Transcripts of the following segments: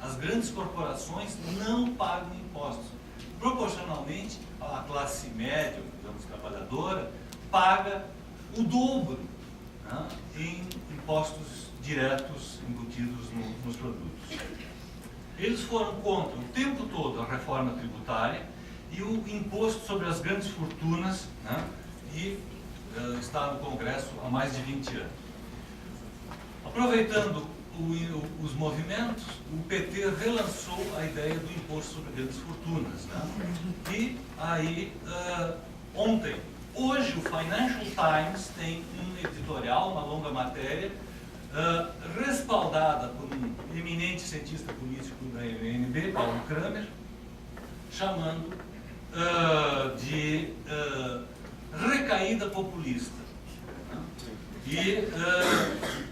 as grandes corporações não pagam impostos. Proporcionalmente, a classe média, digamos, trabalhadora, paga o dobro, né, em impostos diretos embutidos nos produtos. Eles foram contra o tempo todo a reforma tributária e o imposto sobre as grandes fortunas, né, e está no Congresso há mais de 20 anos. Aproveitando os movimentos, o PT relançou a ideia do imposto sobre grandes fortunas, né? E aí, hoje o Financial Times tem um editorial, uma longa matéria, respaldada por um eminente cientista político da UNB, Paulo Kramer, chamando de recaída populista. E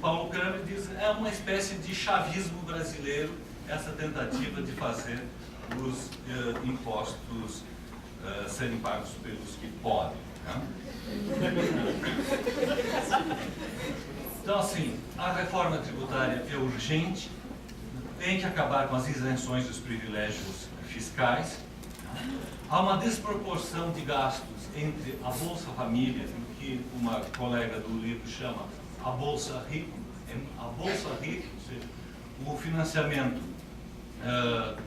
Paulo Kramer diz é uma espécie de chavismo brasileiro, essa tentativa de fazer os impostos serem pagos pelos que podem. Né? Então, assim, a reforma tributária é urgente, tem que acabar com as isenções dos privilégios fiscais. Há uma desproporção de gastos entre a Bolsa Família, que uma colega do livro chama a Bolsa Rico, ou seja, o financiamento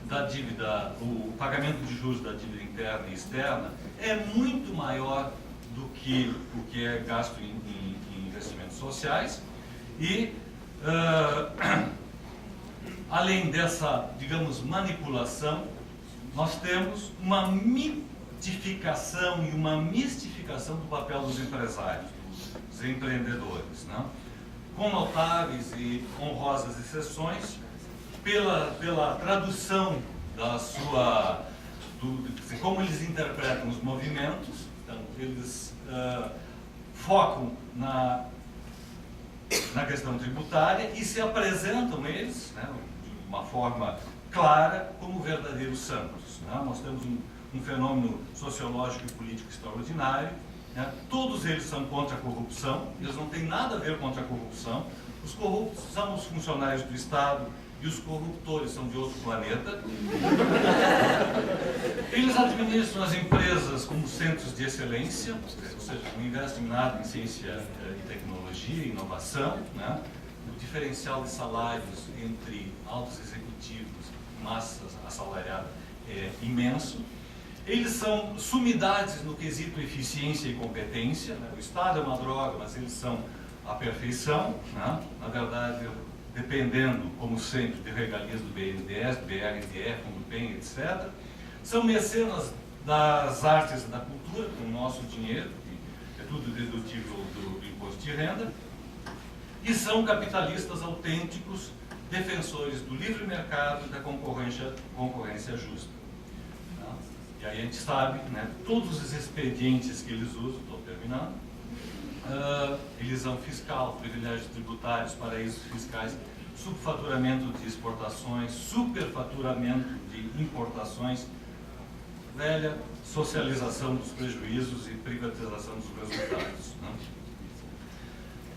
da dívida, o pagamento de juros da dívida interna e externa é muito maior do que o que é gasto em investimentos sociais e, além dessa, digamos, manipulação, nós temos uma mitificação e uma mistificação do papel dos empresários, dos empreendedores, né? Com notáveis e honrosas exceções, pela tradução da sua, de como eles interpretam os movimentos. Então, eles focam na questão tributária e se apresentam eles, né, de uma forma clara, como verdadeiros santos. Né? Nós temos um fenômeno sociológico e político extraordinário. Né? Todos eles são contra a corrupção, eles não têm nada a ver contra a corrupção. Os corruptos são os funcionários do Estado e os corruptores são de outro planeta. Eles administram as empresas como centros de excelência, ou seja, não investem nada em ciência e tecnologia e inovação. Né? O diferencial de salários entre altos executivos e massa assalariada é imenso. Eles são sumidades no quesito eficiência e competência. Né? O Estado é uma droga, mas eles são a perfeição. Né? Na verdade, dependendo, como sempre, de regalias do BNDES, do BRDF, do PEN, etc. São mecenas das artes e da cultura, com o nosso dinheiro, que é tudo dedutível do imposto de renda. E são capitalistas autênticos, defensores do livre mercado e da concorrência justa. E aí a gente sabe, né, todos os expedientes que eles usam, estou terminando, elisão fiscal, privilégios tributários, paraísos fiscais, subfaturamento de exportações, superfaturamento de importações, velha socialização dos prejuízos e privatização dos resultados. Né?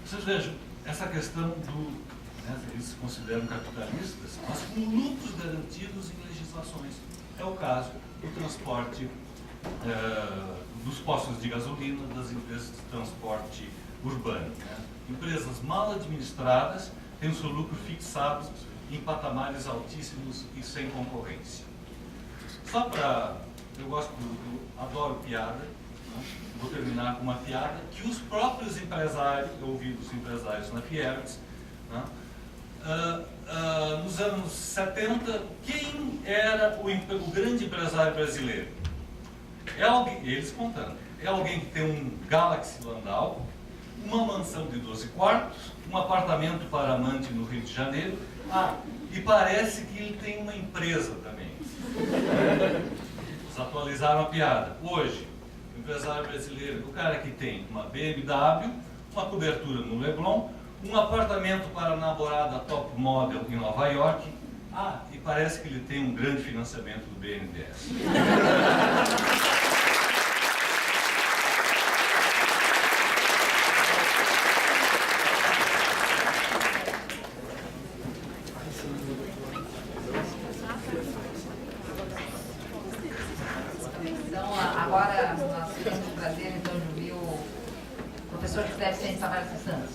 Vocês vejam, essa questão do... Né, eles se consideram capitalistas, mas com lucros garantidos em legislações. É o caso do transporte, dos postos de gasolina, das empresas de transporte urbano. Né? Empresas mal administradas têm o seu lucro fixado em patamares altíssimos e sem concorrência. Só para... adoro piada, né? Vou terminar com uma piada que os próprios empresários, eu ouvi dos empresários na Fiergs, né? Nos anos 70, quem era o grande empresário brasileiro? É alguém, eles contando, é alguém que tem um Galaxy Landau, uma mansão de 12 quartos, um apartamento para amante no Rio de Janeiro, e parece que ele tem uma empresa também. Eles atualizaram a piada. Hoje, o empresário brasileiro, o cara que tem uma BMW, uma cobertura no Leblon, um apartamento para namorada top model em Nova York. E parece que ele tem um grande financiamento do BNDES. agora nós temos o prazer, então, de ouvir o professor que deve ser Tavares dos Santos.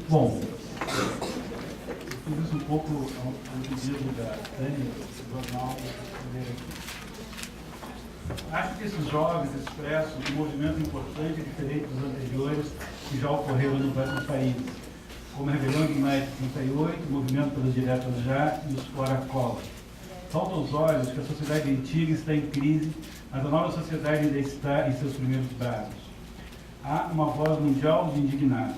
Bom, eu fiz um pouco ao pedido da Tânia, do jornal. Acho que esses jovens expressam um movimento importante, diferente dos anteriores, que já ocorreram no país, como a Rebelião de Maio de 38, o Movimento pelas Diretas Já e os Fora Cola. Salta aos olhos que a sociedade antiga está em crise, mas a nova sociedade ainda está em seus primeiros braços. Há uma voz mundial de indignados.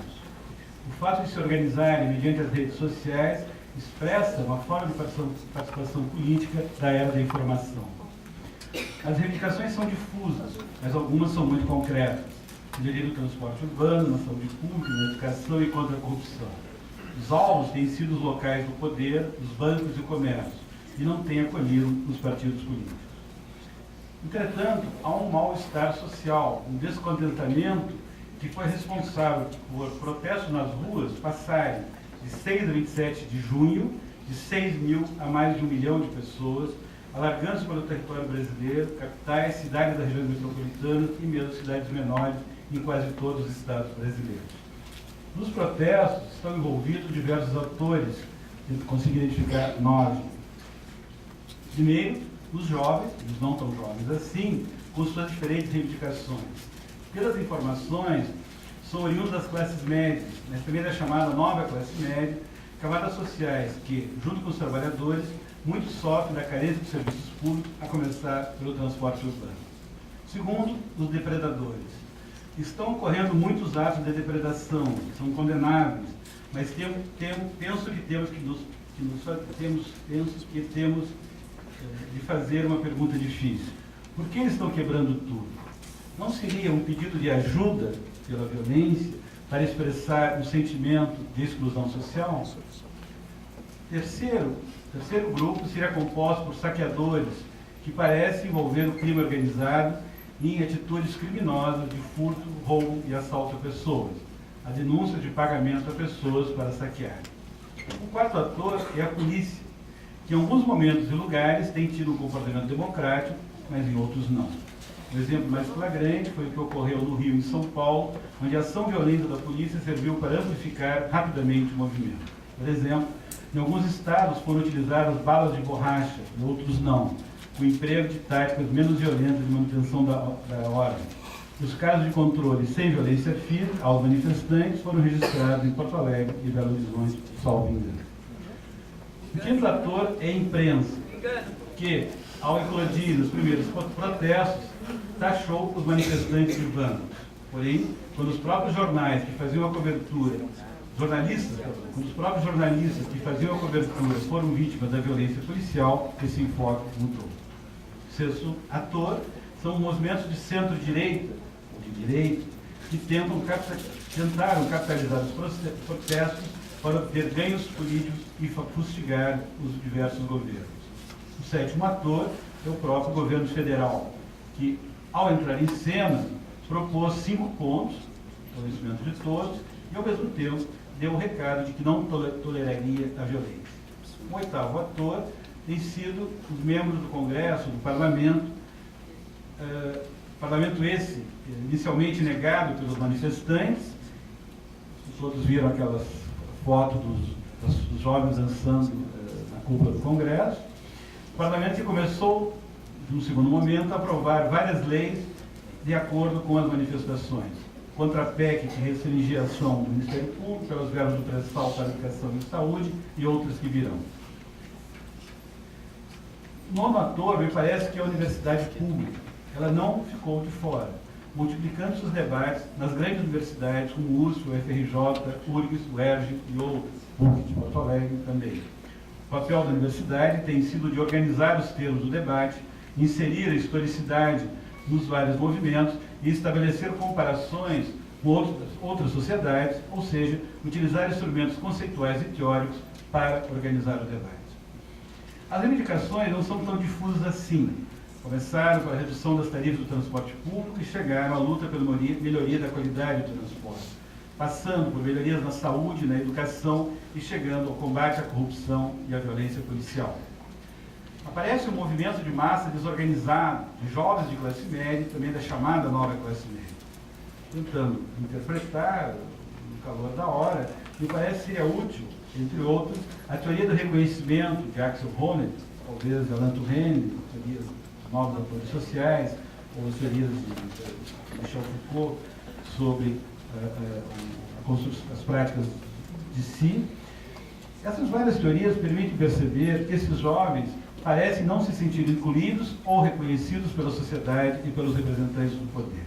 O fato de se organizarem mediante as redes sociais expressa uma forma de participação política da era da informação. As reivindicações são difusas, mas algumas são muito concretas. Melhoria do transporte urbano, na saúde pública, na educação e contra a corrupção. Os alvos têm sido os locais do poder, os bancos e o comércio, e não têm acolhido os partidos políticos. Entretanto, há um mal-estar social, um descontentamento que foi responsável por protestos nas ruas passarem de 6 a 27 de junho, de 6 mil a mais de 1 milhão de pessoas, alargando-se pelo território brasileiro, capitais, cidades da região metropolitana e mesmo cidades menores em quase todos os estados brasileiros. Nos protestos estão envolvidos diversos atores, consegui identificar 9. Primeiro, os jovens, os não tão jovens assim, com suas diferentes reivindicações. Pelas informações, são oriundos das classes médias, mas também da chamada nova classe média, camadas sociais que, junto com os trabalhadores, muitos sofrem da carência de serviços públicos, a começar pelo transporte urbano. Segundo, os depredadores. Estão ocorrendo muitos atos de depredação, que são condenáveis, mas penso que temos de fazer uma pergunta difícil. Por que eles estão quebrando tudo? Não seria um pedido de ajuda pela violência para expressar um sentimento de exclusão social? Terceiro grupo seria composto por saqueadores que parecem envolver o crime organizado em atitudes criminosas de furto, roubo e assalto a pessoas. A denúncia de pagamento a pessoas para saquear. O quarto ator é a polícia, que em alguns momentos e lugares tem tido um comportamento democrático, mas em outros não. O exemplo mais flagrante foi o que ocorreu no Rio e em São Paulo, onde a ação violenta da polícia serviu para amplificar rapidamente o movimento. Por exemplo, em alguns estados foram utilizadas balas de borracha, em outros não, com emprego de táticas menos violentas de manutenção da ordem. Os casos de controle sem violência física aos manifestantes foram registrados em Porto Alegre e Belo Horizonte, salvo engano. O quinto ator é a imprensa, que, ao eclodir os primeiros protestos, taxou os manifestantes de vândalos. Porém, quando os próprios jornais que faziam a cobertura, quando os próprios jornalistas que faziam a cobertura foram vítimas da violência policial, esse enfoque mudou. O sexto ator são movimentos de centro-direita, que tentaram capitalizar os protestos para obter ganhos políticos e fustigar os diversos governos. O sétimo ator é o próprio governo federal, que, ao entrar em cena, propôs 5 pontos, ao conhecimento de todos, e, ao mesmo tempo, deu o recado de que não toleraria a violência. O oitavo ator tem sido os membros do Congresso, do Parlamento, Parlamento esse, inicialmente negado pelos manifestantes. Todos viram aquelas fotos dos jovens dançando na cúpula do Congresso. O Parlamento que começou, num segundo momento, a aprovar várias leis de acordo com as manifestações. Contra a PEC, que restringia a ação do Ministério Público, pelas verbas do pré-sal para a educação e saúde, e outras que virão. O nono ator, me parece que é a universidade pública. Ela não ficou de fora, multiplicando seus debates nas grandes universidades como o USP, o FRJ, URGS, o ERJ e outros, PUC de Porto Alegre também. O papel da universidade tem sido de organizar os termos do debate, inserir a historicidade nos vários movimentos e estabelecer comparações com outras sociedades, ou seja, utilizar instrumentos conceituais e teóricos para organizar o debate. As reivindicações não são tão difusas assim. Começaram com a redução das tarifas do transporte público e chegaram à luta pela melhoria da qualidade do transporte, passando por melhorias na saúde, na educação e chegando ao combate à corrupção e à violência policial. aparece um movimento de massa desorganizado, de jovens de classe média e também da chamada nova classe média. Tentando interpretar, no calor da hora, me parece que seria útil, entre outros, a teoria do reconhecimento de Axel Honneth, talvez de Alain Touraine, teorias dos novos atores sociais, ou as teorias de Michel Foucault sobre as práticas de si. Essas várias teorias permitem perceber que esses jovens parecem não se sentir incluídos ou reconhecidos pela sociedade e pelos representantes do poder.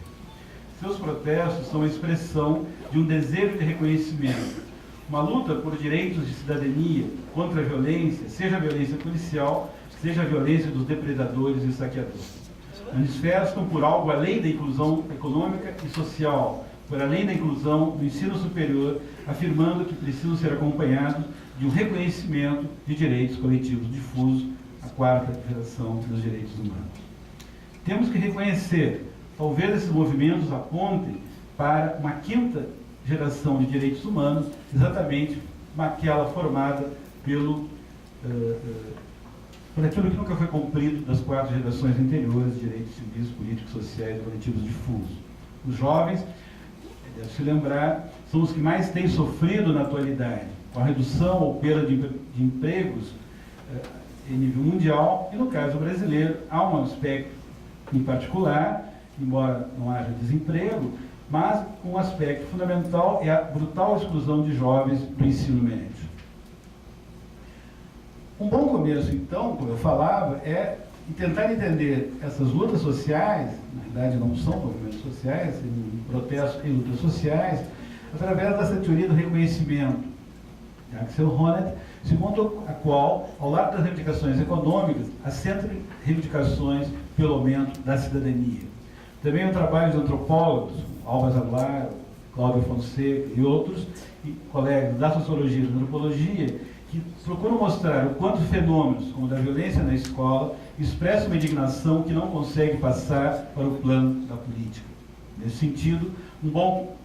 Seus protestos são a expressão de um desejo de reconhecimento, uma luta por direitos de cidadania contra a violência, seja a violência policial, seja a violência dos depredadores e saqueadores. Manifestam por algo além da inclusão econômica e social, por além da inclusão do ensino superior, afirmando que precisam ser acompanhados de um reconhecimento de direitos coletivos difusos, a quarta geração dos direitos humanos. Temos que reconhecer, talvez esses movimentos apontem para uma quinta geração de direitos humanos, exatamente aquela formada por aquilo que nunca foi cumprido das 4 gerações anteriores de direitos civis, políticos, sociais e coletivos difusos. Os jovens, deve-se lembrar, são os que mais têm sofrido na atualidade, com a redução ou perda de empregos em nível mundial, e no caso brasileiro há um aspecto em particular, embora não haja desemprego, mas um aspecto fundamental é a brutal exclusão de jovens do ensino médio. Um bom começo, então, como eu falava, é tentar entender essas lutas sociais, na verdade não são movimentos sociais, protestos e lutas sociais, através dessa teoria do reconhecimento de Axel Honneth, segundo a qual, ao lado das reivindicações econômicas, há sempre reivindicações pelo aumento da cidadania. Também o trabalho de antropólogos, Alba Zaguar, Cláudio Fonseca e outros, e colegas da sociologia e da antropologia, que procuram mostrar o quanto fenômenos como o da violência na escola expressam uma indignação que não consegue passar para o plano da política. Nesse sentido, um bom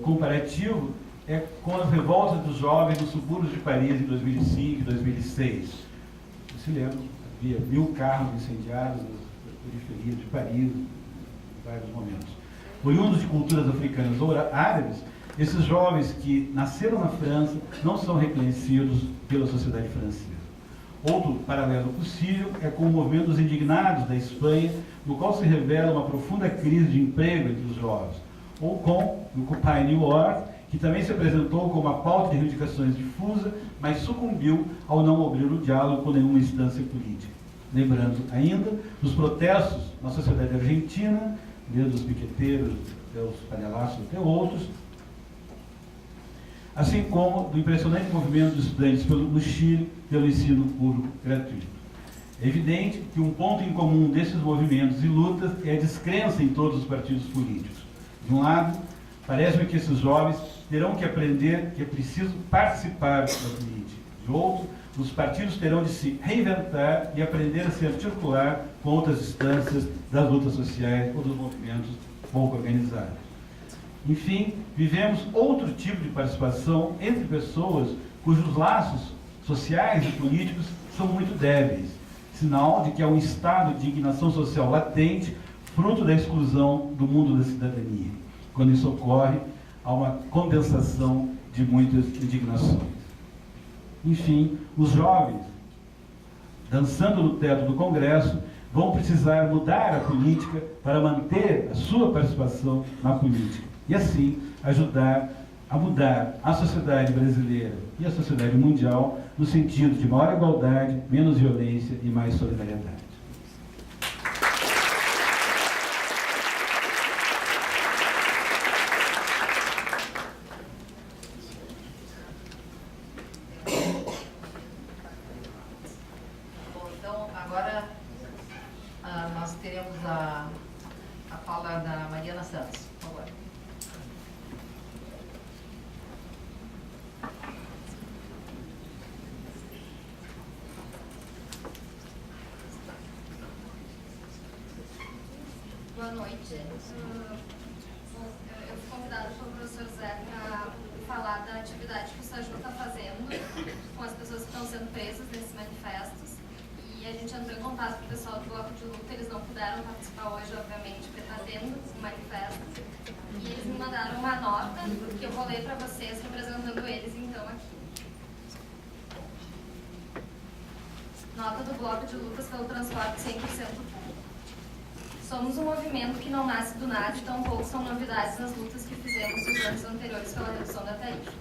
comparativo é com as revoltas dos jovens nos subúrbios de Paris em 2005 e 2006. Você se lembra, havia 1.000 carros incendiados nas periferias de Paris em vários momentos. Oriundos de culturas africanas ou árabes, esses jovens que nasceram na França não são reconhecidos pela sociedade francesa. Outro paralelo possível é com o movimento dos indignados da Espanha, no qual se revela uma profunda crise de emprego entre os jovens, ou com o Occupy New York, que também se apresentou como uma pauta de reivindicações difusa, mas sucumbiu ao não abrir o diálogo com nenhuma instância política. Lembrando ainda dos protestos na sociedade argentina, desde os piqueteiros até os panelaços, até outros, assim como do impressionante movimento dos estudantes no Chile pelo ensino público gratuito. É evidente que um ponto em comum desses movimentos e lutas é a descrença em todos os partidos políticos. De um lado, parece-me que esses jovens terão que aprender que é preciso participar da política. De outro, os partidos terão de se reinventar e aprender a se articular com outras instâncias das lutas sociais ou dos movimentos pouco organizados. Enfim, vivemos outro tipo de participação entre pessoas cujos laços sociais e políticos são muito débeis, sinal de que há um estado de indignação social latente, fruto da exclusão do mundo da cidadania. Quando isso ocorre, há uma condensação de muitas indignações. Enfim, os jovens, dançando no teto do Congresso, vão precisar mudar a política para manter a sua participação na política. E assim ajudar a mudar a sociedade brasileira e a sociedade mundial no sentido de maior igualdade, menos violência e mais solidariedade. Bom, então agora nós teremos a fala da Mariana Santos, por favor. Boa noite. Eu fui convidada pelo professor Zé para falar da atividade que o SAJU está fazendo com as pessoas que estão sendo presas nesses manifestos. E a gente entrou em contato com o pessoal do Bloco de Luta, eles não puderam participar hoje, obviamente, porque está tendo um manifesto. E eles me mandaram uma nota que eu vou ler para vocês, representando eles, então, aqui. Nota do Bloco de Lutas pelo Transporte 100% Público. Somos um movimento que não nasce do nada e tampouco são novidades nas lutas que fizemos nos anos anteriores pela redução da tarifa.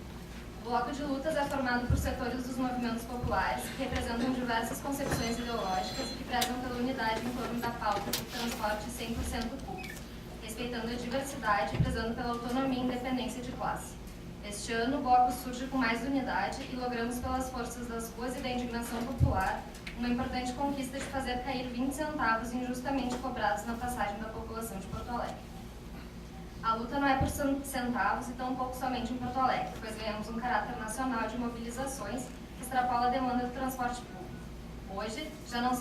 O Bloco de Lutas é formado por setores dos movimentos populares que representam diversas concepções ideológicas e que prezam pela unidade em torno da pauta do transporte 100% público, respeitando a diversidade e prezando pela autonomia e independência de classe. Este ano, o Bloco surge com mais unidade e logramos, pelas forças das ruas e da indignação popular, uma importante conquista de fazer cair 20 centavos injustamente cobrados na passagem da população de Porto Alegre. A luta não é por centavos e tampouco somente em Porto Alegre, pois ganhamos um caráter nacional de mobilizações que extrapola a demanda do transporte público. Hoje, já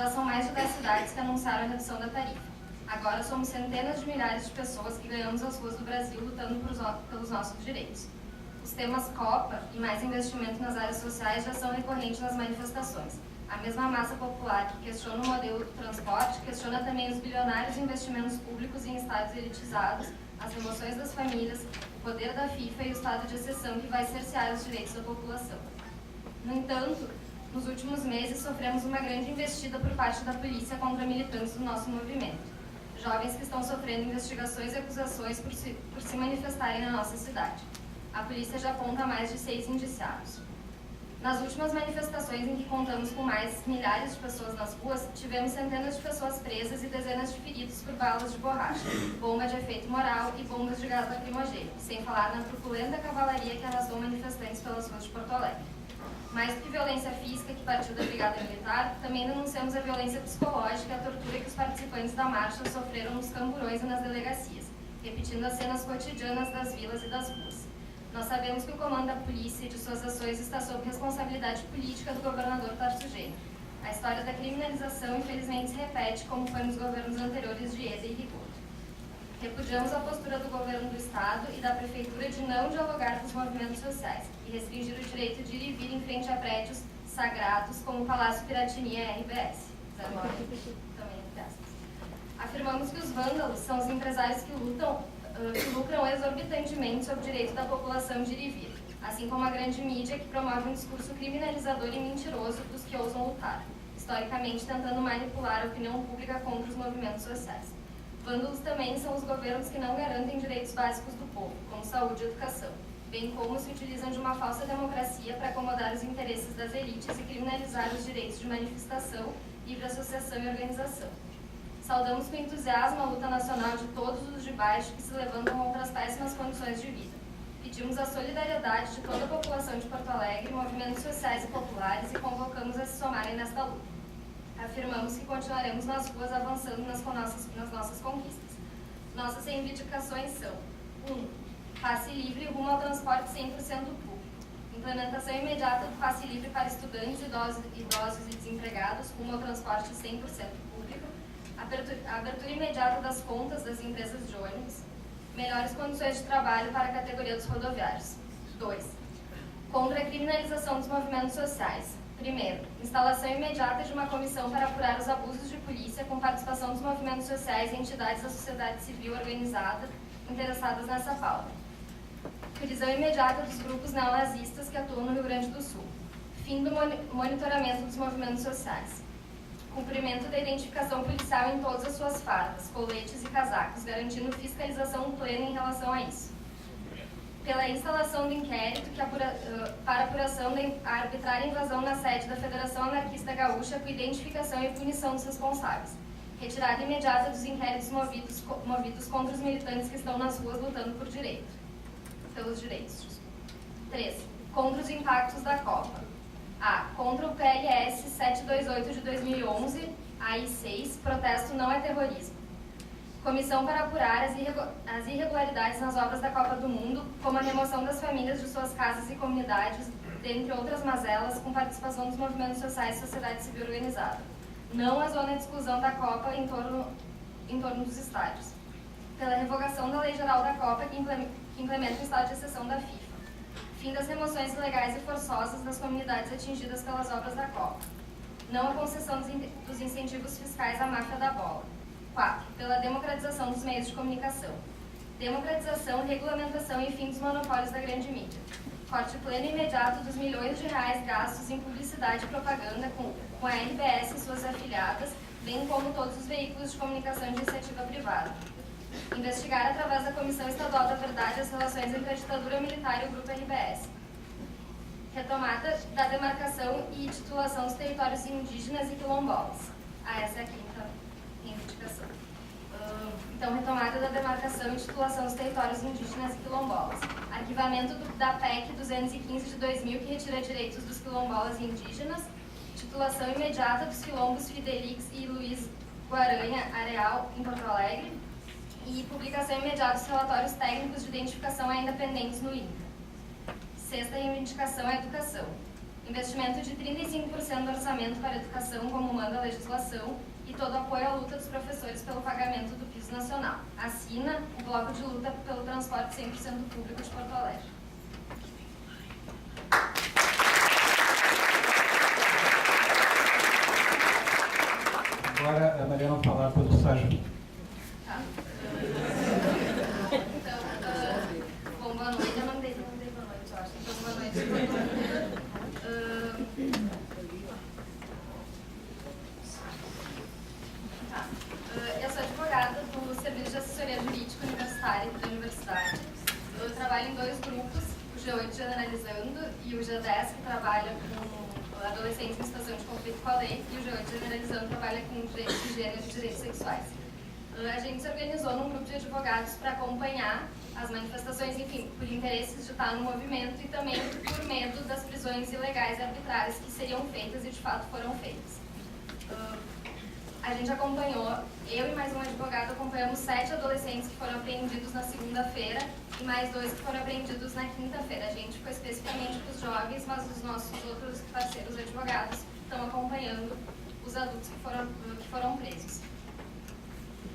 são mais de 10 cidades que anunciaram a redução da tarifa. Agora somos centenas de milhares de pessoas que ganhamos as ruas do Brasil lutando pelos nossos direitos. Os temas Copa e mais investimento nas áreas sociais já são recorrentes nas manifestações. A mesma massa popular que questiona o modelo do transporte questiona também os bilionários investimentos públicos em estados elitizados, as remoções das famílias, o poder da FIFA e o estado de exceção que vai cercear os direitos da população. No entanto, nos últimos meses sofremos uma grande investida por parte da polícia contra militantes do nosso movimento. Jovens que estão sofrendo investigações e acusações por se manifestarem na nossa cidade. A polícia já aponta mais de 6 indiciados. Nas últimas manifestações em que contamos com mais milhares de pessoas nas ruas, tivemos centenas de pessoas presas e dezenas de feridos por balas de borracha, bomba de efeito moral e bombas de gás lacrimogêneo, sem falar na truculenta cavalaria que arrastou manifestantes pelas ruas de Porto Alegre. Mais do que violência física que partiu da Brigada Militar, também denunciamos a violência psicológica e a tortura que os participantes da marcha sofreram nos camburões e nas delegacias, repetindo as cenas cotidianas das vilas e das ruas. Nós sabemos que o comando da polícia e de suas ações está sob responsabilidade política do governador Tarso Genro. A história da criminalização, infelizmente, se repete, como foi nos governos anteriores de Eda e Rigoto. Repudiamos a postura do governo do Estado e da Prefeitura de não dialogar com os movimentos sociais e restringir o direito de ir e vir em frente a prédios sagrados, como o Palácio Piratini e a RBS. Também entre aspas. Afirmamos que os vândalos são os empresários que lucram exorbitantemente sobre o direito da população de ir e vir, assim como a grande mídia que promove um discurso criminalizador e mentiroso dos que ousam lutar, historicamente tentando manipular a opinião pública contra os movimentos sociais. Vândalos também são os governos que não garantem direitos básicos do povo, como saúde e educação, bem como se utilizam de uma falsa democracia para acomodar os interesses das elites e criminalizar os direitos de manifestação, livre associação e organização. Saudamos com entusiasmo a luta nacional de todos os de baixo que se levantam contra as péssimas condições de vida. Pedimos a solidariedade de toda a população de Porto Alegre, movimentos sociais e populares e convocamos a se somarem nesta luta. Afirmamos que continuaremos nas ruas avançando nas nossas conquistas. Nossas reivindicações são: 1. Passe livre rumo ao transporte 100% público. Implementação imediata do passe livre para estudantes, idosos e desempregados rumo ao transporte 100% público. Abertura imediata das contas das empresas de ônibus. Melhores condições de trabalho para a categoria dos rodoviários. 2. Contra a criminalização dos movimentos sociais. Primeiro, instalação imediata de uma comissão para apurar os abusos de polícia com participação dos movimentos sociais e entidades da sociedade civil organizada interessadas nessa pauta. Prisão imediata dos grupos neonazistas que atuam no Rio Grande do Sul. Fim do monitoramento dos movimentos sociais. Cumprimento da identificação policial em todas as suas fardas, coletes e casacos, garantindo fiscalização plena em relação a isso. Pela instalação do inquérito para apuração da arbitrária invasão na sede da Federação Anarquista Gaúcha com identificação e punição dos responsáveis. Retirada imediata dos inquéritos movidos contra os militantes que estão nas ruas lutando pelos direitos. 3. Contra os impactos da Copa. A. Contra o PLS 728 de 2011, AI6, protesto não é terrorismo. Comissão para apurar as irregularidades nas obras da Copa do Mundo, como a remoção das famílias de suas casas e comunidades, dentre outras mazelas, com participação dos movimentos sociais e sociedade civil organizada. Não a zona de exclusão da Copa em torno dos estádios. Pela revogação da Lei Geral da Copa, que implementa o estado de exceção da FIFA. Fim das remoções ilegais e forçosas das comunidades atingidas pelas obras da Copa. não a concessão dos incentivos fiscais à máfia da bola. 4. Pela democratização dos meios de comunicação. Democratização, regulamentação e fim dos monopólios da grande mídia. Corte pleno e imediato dos milhões de reais gastos em publicidade e propaganda com a RBS e suas afiliadas, bem como todos os veículos de comunicação de iniciativa privada. Investigar através da Comissão Estadual da Verdade as relações entre a ditadura militar e o Grupo RBS. Retomada da demarcação e titulação dos territórios indígenas e quilombolas. Essa é a quinta reivindicação. Então, retomada da demarcação e titulação dos territórios indígenas e quilombolas. Arquivamento da PEC 215 de 2000, que retira direitos dos quilombolas e indígenas. Titulação imediata dos quilombos Fidelix e Luiz Guaranha Areal, em Porto Alegre. E publicação imediata dos relatórios técnicos de identificação ainda pendentes no INCA. Sexta reivindicação é a educação. Investimento de 35% do orçamento para a educação, como manda a legislação, e todo apoio à luta dos professores pelo pagamento do piso nacional. Assina o Bloco de Luta pelo Transporte 100% Público de Porto Alegre. Agora a Mariana vai falar pelo Sérgio. Tá. Então, bom, boa noite. Eu não dei boa noite, eu acho. Então, boa noite a todo mundo. Eu sou advogada do Serviço de Assessoria Jurídica Universitária da Universidade. Eu trabalho em dois grupos, o G8 Generalizando e o G10, que trabalha com adolescentes em situação de conflito com a lei, e o G8 Generalizando trabalha com direitos de gênero e direitos sexuais. A gente se organizou num grupo de advogados para acompanhar as manifestações, enfim, por interesses de estar no movimento e também por medo das prisões ilegais e arbitrárias que seriam feitas e de fato foram feitas. A gente acompanhou, eu e mais um advogado acompanhamos 7 adolescentes que foram apreendidos na segunda-feira e mais 2 que foram apreendidos na quinta-feira. A gente foi especificamente para os jovens, mas os nossos outros parceiros advogados estão acompanhando os adultos que foram presos.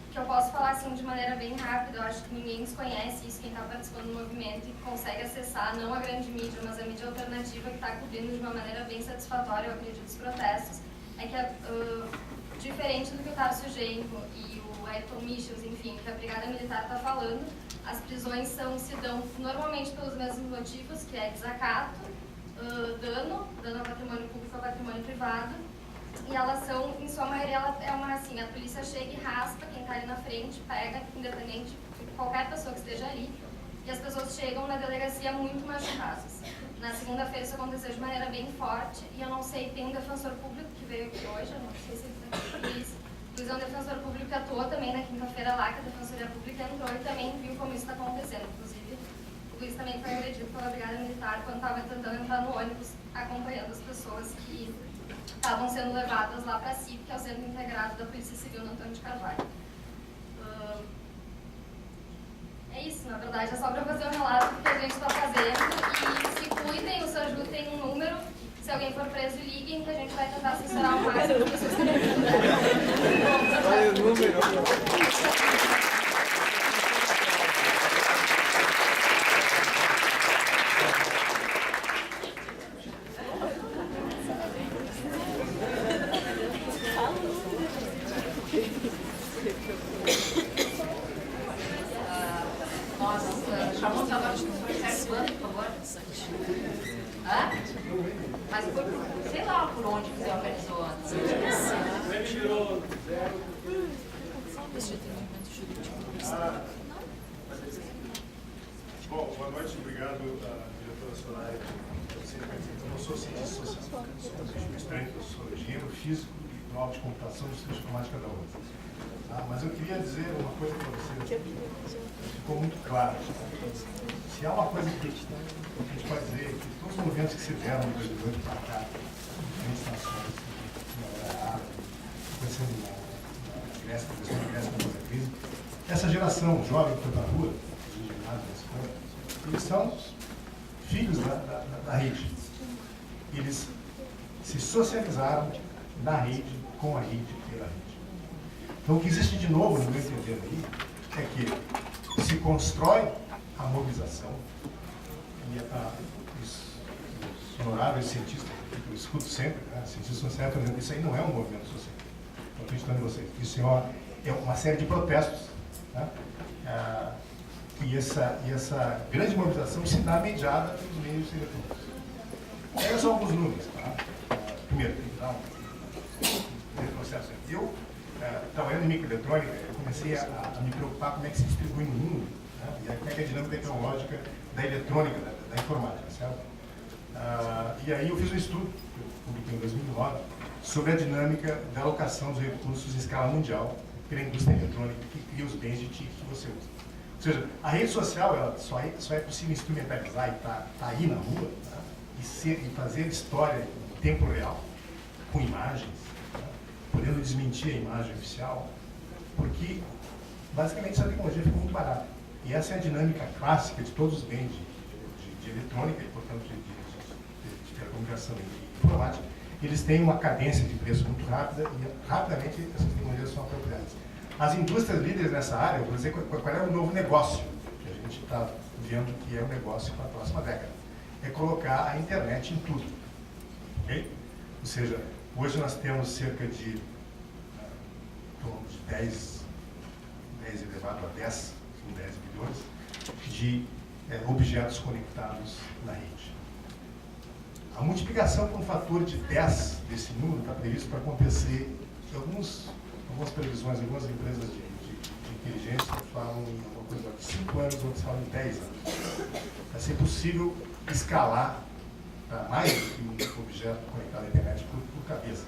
O que eu posso falar assim de maneira bem rápida, eu acho que ninguém desconhece isso, quem está participando do movimento e consegue acessar não a grande mídia, mas a mídia alternativa que está cobrindo de uma maneira bem satisfatória, eu acredito, os protestos, é que diferente do que o Tarso Genro e o Ayrton Michels, enfim, que a Brigada Militar está falando, as prisões se dão normalmente pelos mesmos motivos, que é desacato, dano ao patrimônio público ou patrimônio privado, e elas são, em sua maioria, é uma assim, a polícia chega e raspa quem está ali na frente, pega, independente de qualquer pessoa que esteja ali, e as pessoas chegam na delegacia muito machucadas. Na segunda-feira isso aconteceu de maneira bem forte, e eu não sei, tem um defensor público que veio aqui hoje, eu não sei se ele está aqui, Luiz é um defensor público que atuou também na quinta-feira lá, que a Defensoria Pública entrou e também viu como isso está acontecendo. Inclusive, o Luiz também foi agredido pela Brigada Militar quando estava tentando entrar no ônibus, acompanhando as pessoas que estavam sendo levadas lá para a CIP, que é o Centro Integrado da Polícia Civil no Antônio de Carvalho. É isso, na verdade, é só para fazer um relato do que a gente está fazendo e se cuidem, o Saju tem um número, se alguém for preso, liguem que a gente vai tentar assessorar o máximo de pessoas que olha o número. Chamamos agora os professores quando, por favor? Hã? Mas por, sei lá por onde você organizou antes. Bom, boa noite, obrigado, diretora Soraya. Eu não sou cientista social, sou estudante de sociologia, físico e prova de computação e de informática da outra. Mas eu queria dizer uma coisa para vocês, ficou muito claro. Se há uma coisa que a gente pode dizer, que todos os movimentos que se deram de 2008 para cá, diferentes nações, na África, acontecendo na Grécia, depois da crise, essa geração jovem que foi para a rua, eles são filhos da rede. Eles se socializaram na rede, com a rede, pela rede. Então, o que existe de novo, no meu entender aí, é que se constrói a mobilização, e os honoráveis cientistas que eu escuto sempre, né, cientistas sociais dizendo, isso aí não é um movimento social. Estou acreditando em vocês. Isso é uma série de protestos, né? E essa grande mobilização se dá mediada pelos meios eletrônicos. Pega só alguns números. Tá? Primeiro, tem que dar um processo. Eu, trabalhando em microeletrônica, eu comecei a me preocupar como é que se distribui no mundo, né? E como é que é a dinâmica tecnológica da eletrônica, da informática, certo? E aí eu fiz um estudo, que eu publiquei em 2009, sobre a dinâmica da alocação dos recursos em escala mundial pela indústria eletrônica que cria os bens de TIC que você usa. Ou seja, a rede social ela só é possível instrumentalizar e tá aí na rua, tá? E fazer história em tempo real, com imagens, tá? Podendo desmentir a imagem oficial, porque basicamente essa tecnologia ficou muito barata. E essa é a dinâmica clássica de todos os bens de eletrônica e, portanto, de telecomunicação e informática. Eles têm uma cadência de preço muito rápida e rapidamente essas tecnologias são apropriadas. As indústrias líderes nessa área, eu vou dizer qual é o novo negócio que a gente está vendo que é o negócio para a próxima década. É colocar a internet em tudo. Okay? Ou seja, hoje nós temos cerca de 10 elevado a 10 bilhões de objetos conectados na rede. A multiplicação por um fator de 10 desse número está previsto para acontecer em algumas previsões, algumas empresas de inteligência falam em alguma coisa de 5 anos, outros falam em 10 anos. Vai ser possível escalar para mais do que um objeto conectado à internet por cabeça,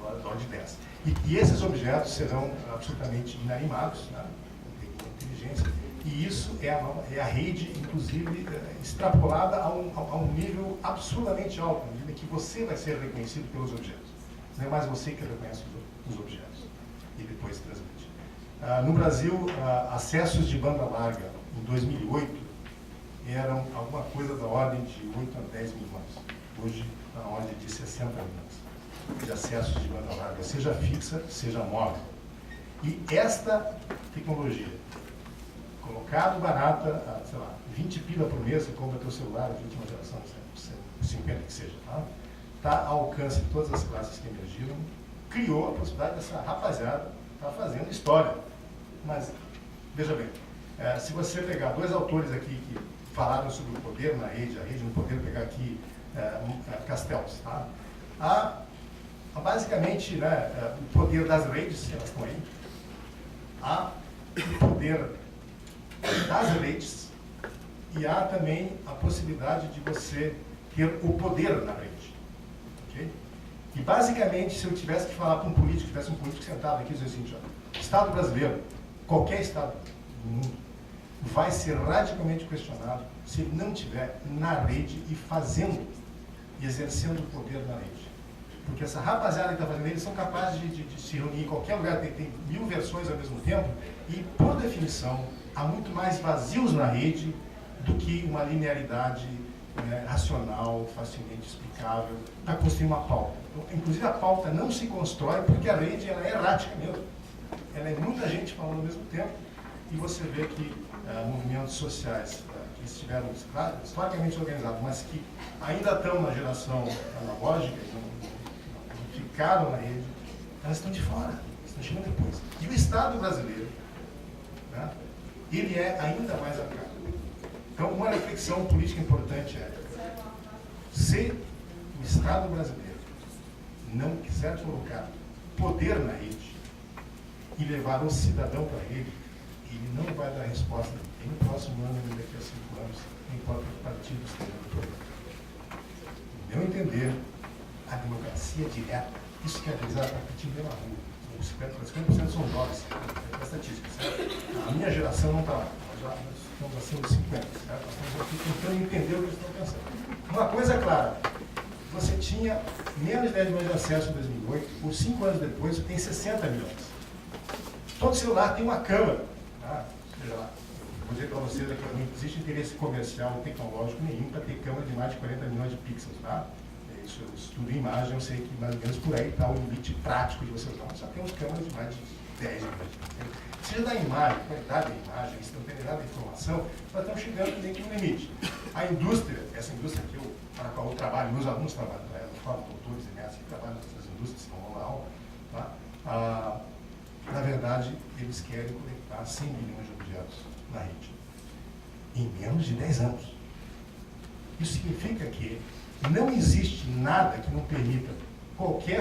ao redor de 10. E esses objetos serão absolutamente inanimados, né, com inteligência, e isso é a rede, inclusive, extrapolada a um nível absurdamente alto, na medida que você vai ser reconhecido pelos objetos. Não é mais você que reconhece os objetos e depois transmite. No Brasil, acessos de banda larga em 2008 eram alguma coisa da ordem de 8 a 10 milhões. Hoje, na ordem de 60 milhões de acessos de banda larga, seja fixa, seja móvel. E esta tecnologia, colocado barata, sei lá, 20 pila por mês, você compra teu celular de última geração, 50 que seja, tá? Está ao alcance de todas as classes que emergiram, criou a possibilidade dessa rapaziada estar fazendo história. Mas, veja bem, se você pegar dois autores aqui que falaram sobre o poder na rede, a rede no poder, pegar aqui Castells, tá? Basicamente, né, o poder das redes, elas estão aí, há o poder das redes e há também a possibilidade de você ter o poder na rede. Okay? E basicamente, se eu tivesse que falar para um político, tivesse um político sentado aqui e dizer assim, o Estado brasileiro, qualquer Estado do mundo, vai ser radicalmente questionado se ele não estiver na rede e fazendo, e exercendo o poder na rede. Porque essa rapaziada que está fazendo, eles são capazes de se reunir em qualquer lugar, tem 1000 versões ao mesmo tempo, e, por definição, há muito mais vazios na rede do que uma linearidade racional, facilmente explicável, para construir uma pauta. Então, inclusive, a pauta não se constrói porque a rede ela é errática mesmo. Ela é muita gente falando ao mesmo tempo, e você vê que movimentos sociais que estiveram historicamente organizados, mas que ainda estão na geração analógica, não ficaram na rede, elas estão de fora, estão chegando depois. E o Estado brasileiro, né, ele é ainda mais arcado. Então, uma reflexão política importante é: se o Estado brasileiro não quiser colocar poder na rede e levar o cidadão para a rede, ele não vai dar resposta nem no próximo ano, nem daqui a 5 anos, nem quatro partidos tenham o problema. No meu entender, a democracia direta, isso quer dizer a partir de uma rua. Os 50% são jovens, é a estatística, certo? A minha geração não está lá, nós estamos acima de 50, certo? Nós estamos aqui tentando entender o que eles estão pensando. Uma coisa é clara, você tinha menos de 10 milhões de acesso em 2008, por 5 anos depois você tem 60 milhões. Todo celular tem uma câmera, tá? Veja lá, vou dizer para vocês aqui, não existe interesse comercial tecnológico nenhum para ter câmera de mais de 40 milhões de pixels, tá? Isso, estudo em imagem, eu sei que mais ou menos por aí está o limite prático de você usar. Só temos câmeras de mais de 10 milhões. Seja da imagem, qualidade da imagem, instantaneidade da informação, nós estamos chegando dentro de um limite. A indústria, essa indústria para a qual eu trabalho, meus alunos trabalham, eu falo doutores e mestres que trabalham nessas indústrias, que vão na aula, tá? Na verdade, eles querem conectar 100 milhões de objetos na rede, em menos de 10 anos. Isso significa que não existe nada que não permita qualquer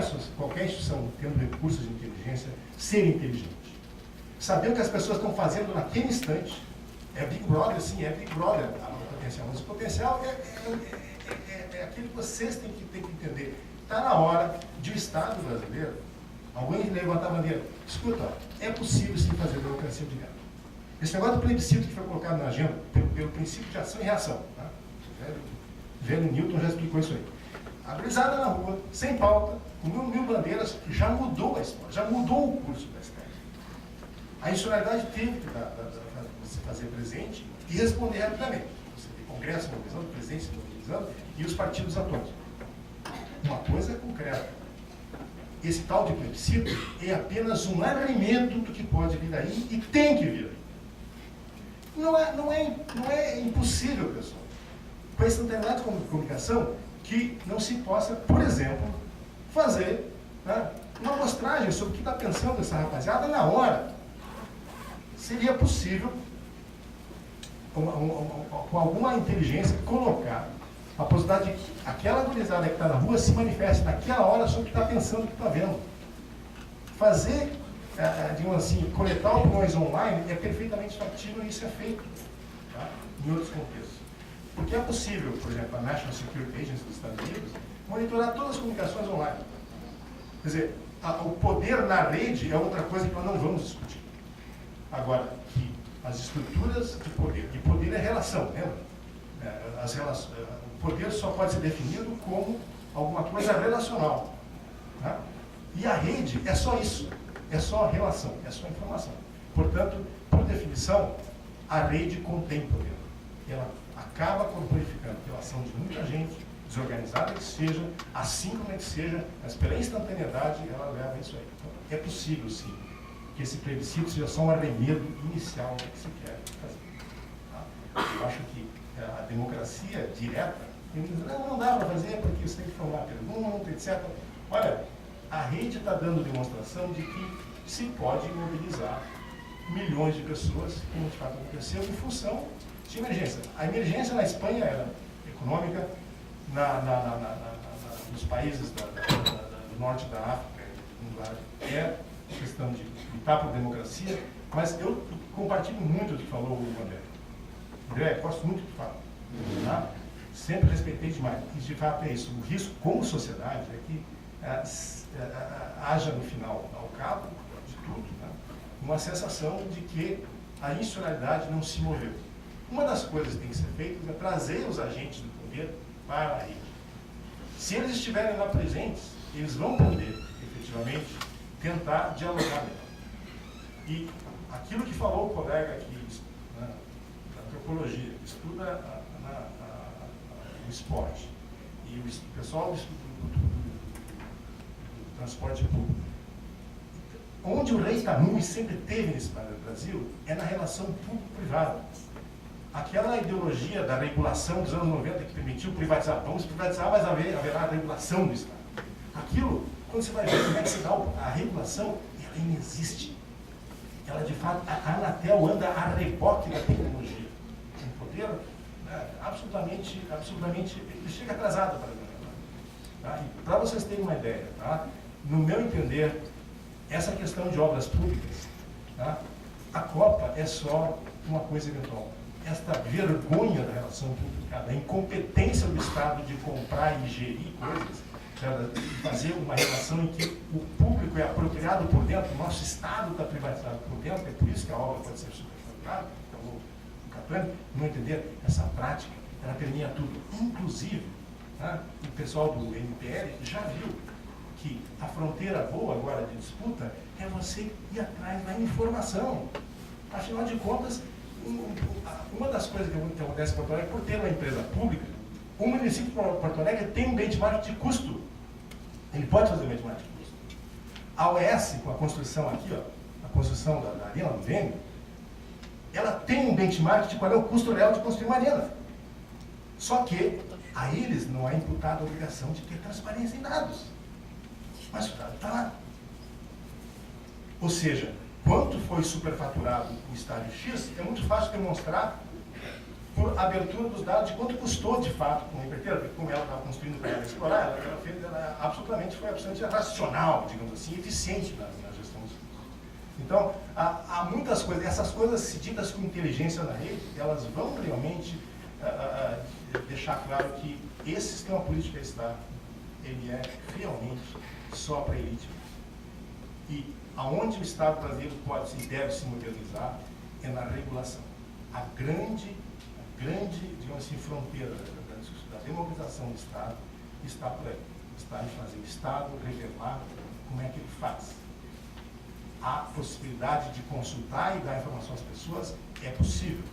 instituição tendo recursos de inteligência ser inteligente. Saber o que as pessoas estão fazendo naquele instante é Big Brother, sim, é Big Brother o potencial. Mas o potencial é aquilo que vocês têm que entender. Está na hora de o Estado brasileiro, alguém levantar a bandeira, escuta, é possível sim fazer democracia direta. Esse negócio do plebiscito que foi colocado na agenda pelo princípio de ação e reação. Tá? O velho Newton já explicou isso aí. A brisada na rua, sem pauta, com mil bandeiras, já mudou a história, já mudou o curso da história. A institucionalidade teve que se fazer presente e responder rapidamente. Você tem Congresso mobilizando, o presidente se mobilizando e os partidos atuando. Uma coisa é concreta. Esse tal de plebiscito é apenas um argumento do que pode vir aí e tem que vir. Não é impossível, pessoal, com essa instantaneidade de comunicação, que não se possa, por exemplo, fazer, né, uma amostragem sobre o que está pensando essa rapaziada na hora. Seria possível, com alguma inteligência, colocar a possibilidade de que aquela gurizada que está na rua se manifeste naquela hora sobre o que está pensando, o que está vendo. Fazer, digamos assim, coletar opiniões online é perfeitamente factível e isso é feito, tá? Em outros contextos. Porque é possível, por exemplo, a National Security Agency dos Estados Unidos monitorar todas as comunicações online. Quer dizer, o poder na rede é outra coisa que nós não vamos discutir. Agora, que as estruturas de poder é relação, lembra? O poder só pode ser definido como alguma coisa relacional. Tá? E a rede é só isso, é só relação, é só informação. Portanto, por definição, a rede contém poder. Ela acaba corporificando pela ação de muita gente, desorganizada que seja, assíncrona que seja, mas pela instantaneidade ela leva isso aí. Então, é possível, sim, que esse plebiscito seja só um arremedo inicial do que se quer fazer. Tá? Eu acho que a democracia direta, não dá para fazer porque você tem que formular pergunta, etc. Olha, a rede está dando demonstração de que se pode mobilizar milhões de pessoas, como de fato aconteceu, em função de emergência. A emergência na Espanha era econômica, nos países do norte da África, é questão de lutar por democracia, mas eu compartilho muito o que falou o André. André, gosto muito do que fala. Tá? Sempre respeitei demais. E de fato é isso. O risco como sociedade é que haja no final, ao cabo de tudo, né, uma sensação de que a institucionalidade não se moveu. Uma das coisas que tem que ser feita é trazer os agentes do poder para a rede. Se eles estiverem lá presentes, eles vão poder, efetivamente, tentar dialogar melhor. E aquilo que falou o colega aqui, né, da antropologia, que estuda o esporte, e o pessoal do transporte público, onde o rei está nu e sempre teve nesse Brasil, é na relação público-privada. Aquela ideologia da regulação dos anos 90 que permitiu privatizar, vamos privatizar, mas haverá a regulação do Estado. Aquilo, quando você vai ver como é que se dá a regulação, ela inexiste. Ela, de fato, a Anatel anda a reboque da tecnologia. Um poder absolutamente, ele chega atrasado para tá? E para vocês terem uma ideia, tá? No meu entender, essa questão de obras públicas, tá? A Copa é só uma coisa eventual. Esta vergonha da relação pública, da incompetência do Estado de comprar e gerir coisas, de fazer uma relação em que o público é apropriado por dentro, o nosso Estado está privatizado por dentro, é por isso que a obra pode ser superfaturada, falou o Catani, não entender essa prática, ela permeia tudo. Inclusive, tá? O pessoal do MPL já viu que a fronteira boa agora de disputa é você ir atrás da informação. Afinal de contas, uma das coisas que acontece em Porto Alegre, por ter uma empresa pública, o município de Porto Alegre tem um benchmark de custo. Ele pode fazer um benchmark de custo. A OS, com a construção aqui, ó, a construção da Arena do Grêmio, ela tem um benchmark de qual é o custo real de construir uma arena. Só que a eles não é imputada a obrigação de ter transparência em dados. Mas o dado está lá. Ou seja, quanto foi superfaturado o estádio X, é muito fácil demonstrar por abertura dos dados de quanto custou de fato com a empreiteira, porque como ela estava construindo para ela explorar, ela absolutamente racional, digamos assim, eficiente na gestão dos custos. Então, há muitas coisas, essas coisas ditas com inteligência na rede, elas vão realmente deixar claro que esse sistema político que está, ele é realmente só para a elite. E aonde o Estado brasileiro pode e deve se modernizar é na regulação. A grande, digamos assim, fronteira da democratização do Estado está por aí. Está em fazer o Estado revelar como é que ele faz. A possibilidade de consultar e dar informação às pessoas é possível.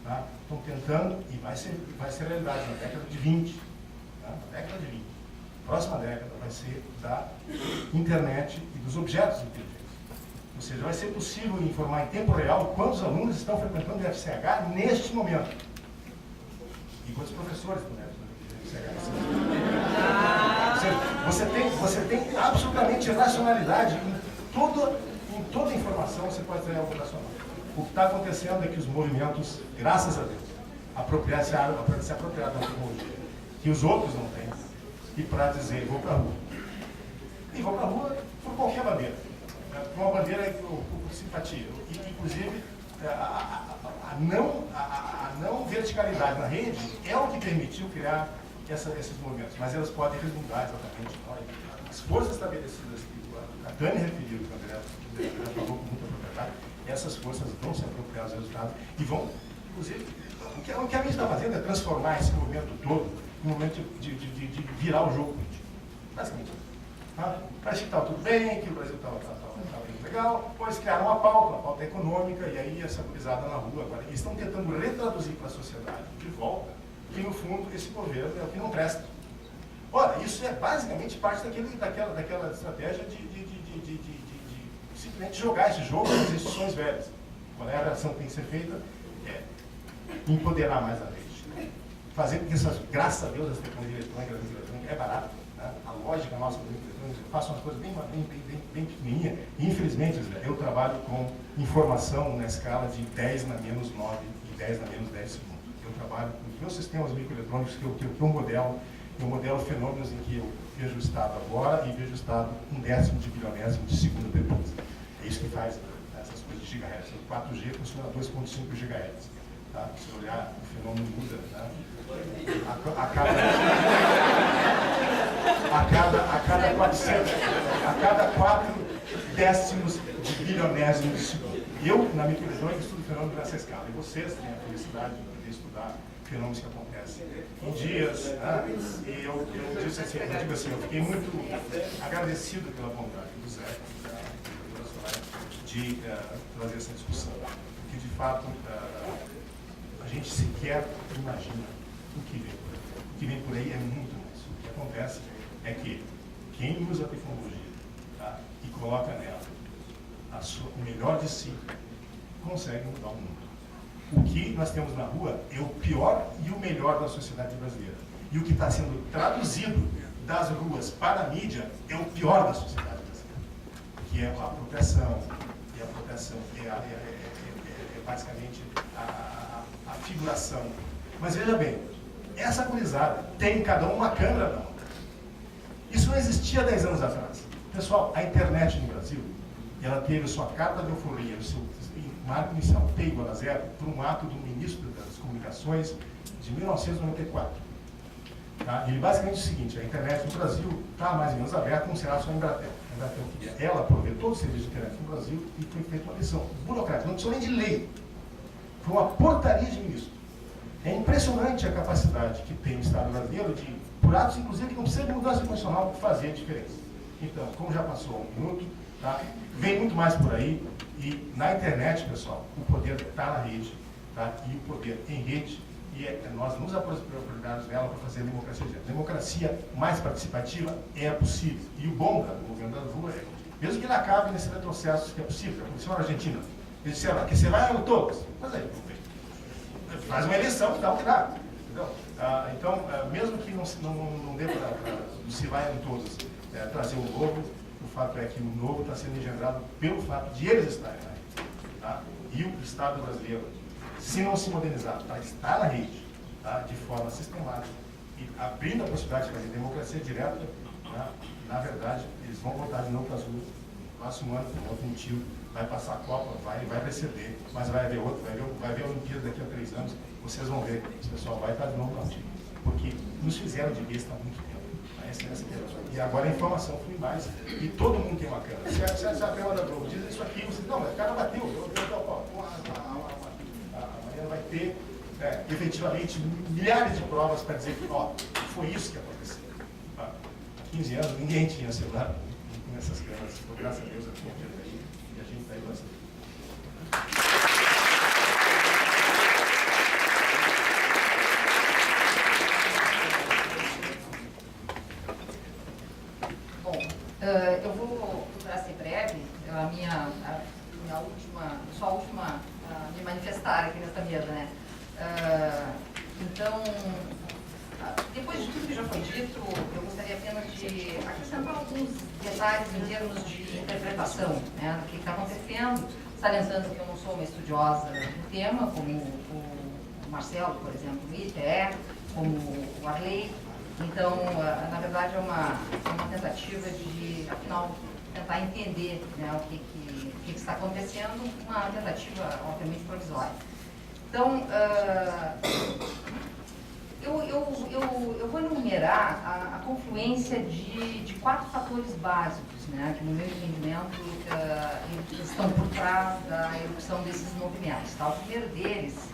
Tá? Estão tentando, e vai ser realidade na década de 20. Tá? Na década de 20. Próxima década vai ser da internet e dos objetos inteligentes. Ou seja, vai ser possível informar em tempo real quantos alunos estão frequentando o FCH neste momento. E quantos professores estão no FCH nesse momento. Ou seja, você tem absolutamente racionalidade em toda informação, você pode ter algo racional. O que está acontecendo é que os movimentos, graças a Deus, se apropriaram da tecnologia, que os outros não têm, e para dizer, vou para a rua. E vou para a rua por qualquer bandeira. Por uma bandeira por simpatia. E, inclusive, a não verticalidade na rede é o que permitiu criar esses movimentos. Mas elas podem redundar exatamente. As forças estabelecidas que a Dani referiu, que o André falou com muita propriedade, essas forças vão se apropriar dos resultados e vão, inclusive, o que a gente está fazendo é transformar esse movimento todo em um momento de virar o jogo político. Basicamente. Tá? Parece que estava tudo bem, que o Brasil estava bem legal, depois criaram uma pauta econômica, e aí essa gurizada na rua agora. Eles estão tentando retraduzir para a sociedade, de volta, que no fundo esse governo é o que não presta. Ora, isso é basicamente parte daquela estratégia de simplesmente jogar esse jogo nas instituições velhas. Qual é a reação que tem que ser feita? É empoderar mais a rede. Fazer com que essas, graças a Deus, as tecnologias eletrônicas é barato. Né? A lógica nossa do eletrônico, eu faço umas coisas bem pequenininhas. Infelizmente, eu trabalho com informação na escala de 10 na menos 9 e 10 na menos 10 segundos. Eu trabalho com os meus sistemas microeletrônicos que eu modelo fenômenos em que eu vejo o Estado agora e vejo o Estado 1/10 de bilionésimo de segundo depois. É isso que faz essas coisas de gigahertz. O 4G funciona a 2,5 gigahertz. Tá? Se você olhar, o fenômeno muda. Tá? A cada 4 décimos de bilionésimo de segundo. Eu, na microeletrônica, estudo fenômenos nessa escala. E vocês têm a felicidade de poder estudar fenômenos que acontecem em dias. Né? E eu digo assim, eu fiquei muito agradecido pela vontade do Zé de trazer essa discussão. Porque, de fato, a gente sequer imagina o que vem por aí. O que vem por aí é muito mais. O que acontece é que quem usa a tecnologia, tá, e coloca nela o melhor de si, consegue mudar o mundo. O que nós temos na rua é o pior e o melhor da sociedade brasileira. E o que está sendo traduzido das ruas para a mídia é o pior da sociedade brasileira. Que é a apropriação, é basicamente a figuração. Mas veja bem, essa gurizada tem cada uma câmera na mão. Isso não existia 10 anos atrás. Pessoal, a internet no Brasil, ela teve sua carta de euforia, o seu marco inicial T igual a 0, por um ato do ministro das Comunicações de 1994. Tá? Ele basicamente diz o seguinte: a internet no Brasil está mais ou menos aberta, não será só a Embratel. A Embratel queria ela prover todo o serviço de internet no Brasil e foi feita uma decisão burocrática, não precisou nem de lei. Foi uma portaria de ministro. É impressionante a capacidade que tem o Estado brasileiro de, por atos, inclusive, que não precisa de mudança constitucional, fazer a diferença. Então, como já passou um minuto, tá? Vem muito mais por aí. E na internet, pessoal, o poder está na rede, tá? E o poder em rede, e nós nos apropriarmos dela para fazer a democracia. A democracia mais participativa é possível. E o bom do movimento da rua é Mesmo que ele acabe nesse retrocesso, que é possível, que aconteceu na Argentina. Eles disseram que você vai em todas. Mas aí, faz uma eleição e dá o que dá. Entendeu? Então, mesmo que não dê para se vai em todas trazer o novo, o fato é que o novo está sendo engendrado pelo fato de eles estarem lá. Tá? E o Estado brasileiro, se não se modernizar para estar na rede, tá? De forma sistemática, e abrindo a possibilidade de fazer democracia direta, tá? Na verdade, eles vão voltar de novo para as ruas. No próximo ano, não vou mentir, vai passar a Copa, vai receber, mas vai haver outro, vai haver a Olimpíada daqui a 3 anos, vocês vão ver, esse pessoal vai estar de novo lá. Porque nos fizeram de besta há muito tempo. E agora a informação flui mais e todo mundo tem uma câmera. Se a câmera da Globo diz isso aqui, você não, o cara bateu, amanhã vai ter efetivamente milhares de provas para dizer que foi isso que aconteceu. Há 15 anos ninguém tinha celular nessas câmeras, então, graças a Deus a gente está aí e a gente está aí bastante. Eu vou procurar ser breve, sou a última a me manifestar aqui nesta mesa, né? Então, depois de tudo que já foi dito, eu gostaria apenas de acrescentar alguns detalhes em termos de interpretação, né, do que está acontecendo, salientando que eu não sou uma estudiosa do tema, como o Marcelo, por exemplo, do ITE, como o Arley. Então, na verdade, é uma tentativa de, afinal, tentar entender, né, o que está acontecendo, uma tentativa, obviamente, provisória. Então, eu vou enumerar a confluência de 4 fatores básicos, né, que, no meu entendimento, estão por trás da erupção desses movimentos. Tá? O primeiro deles,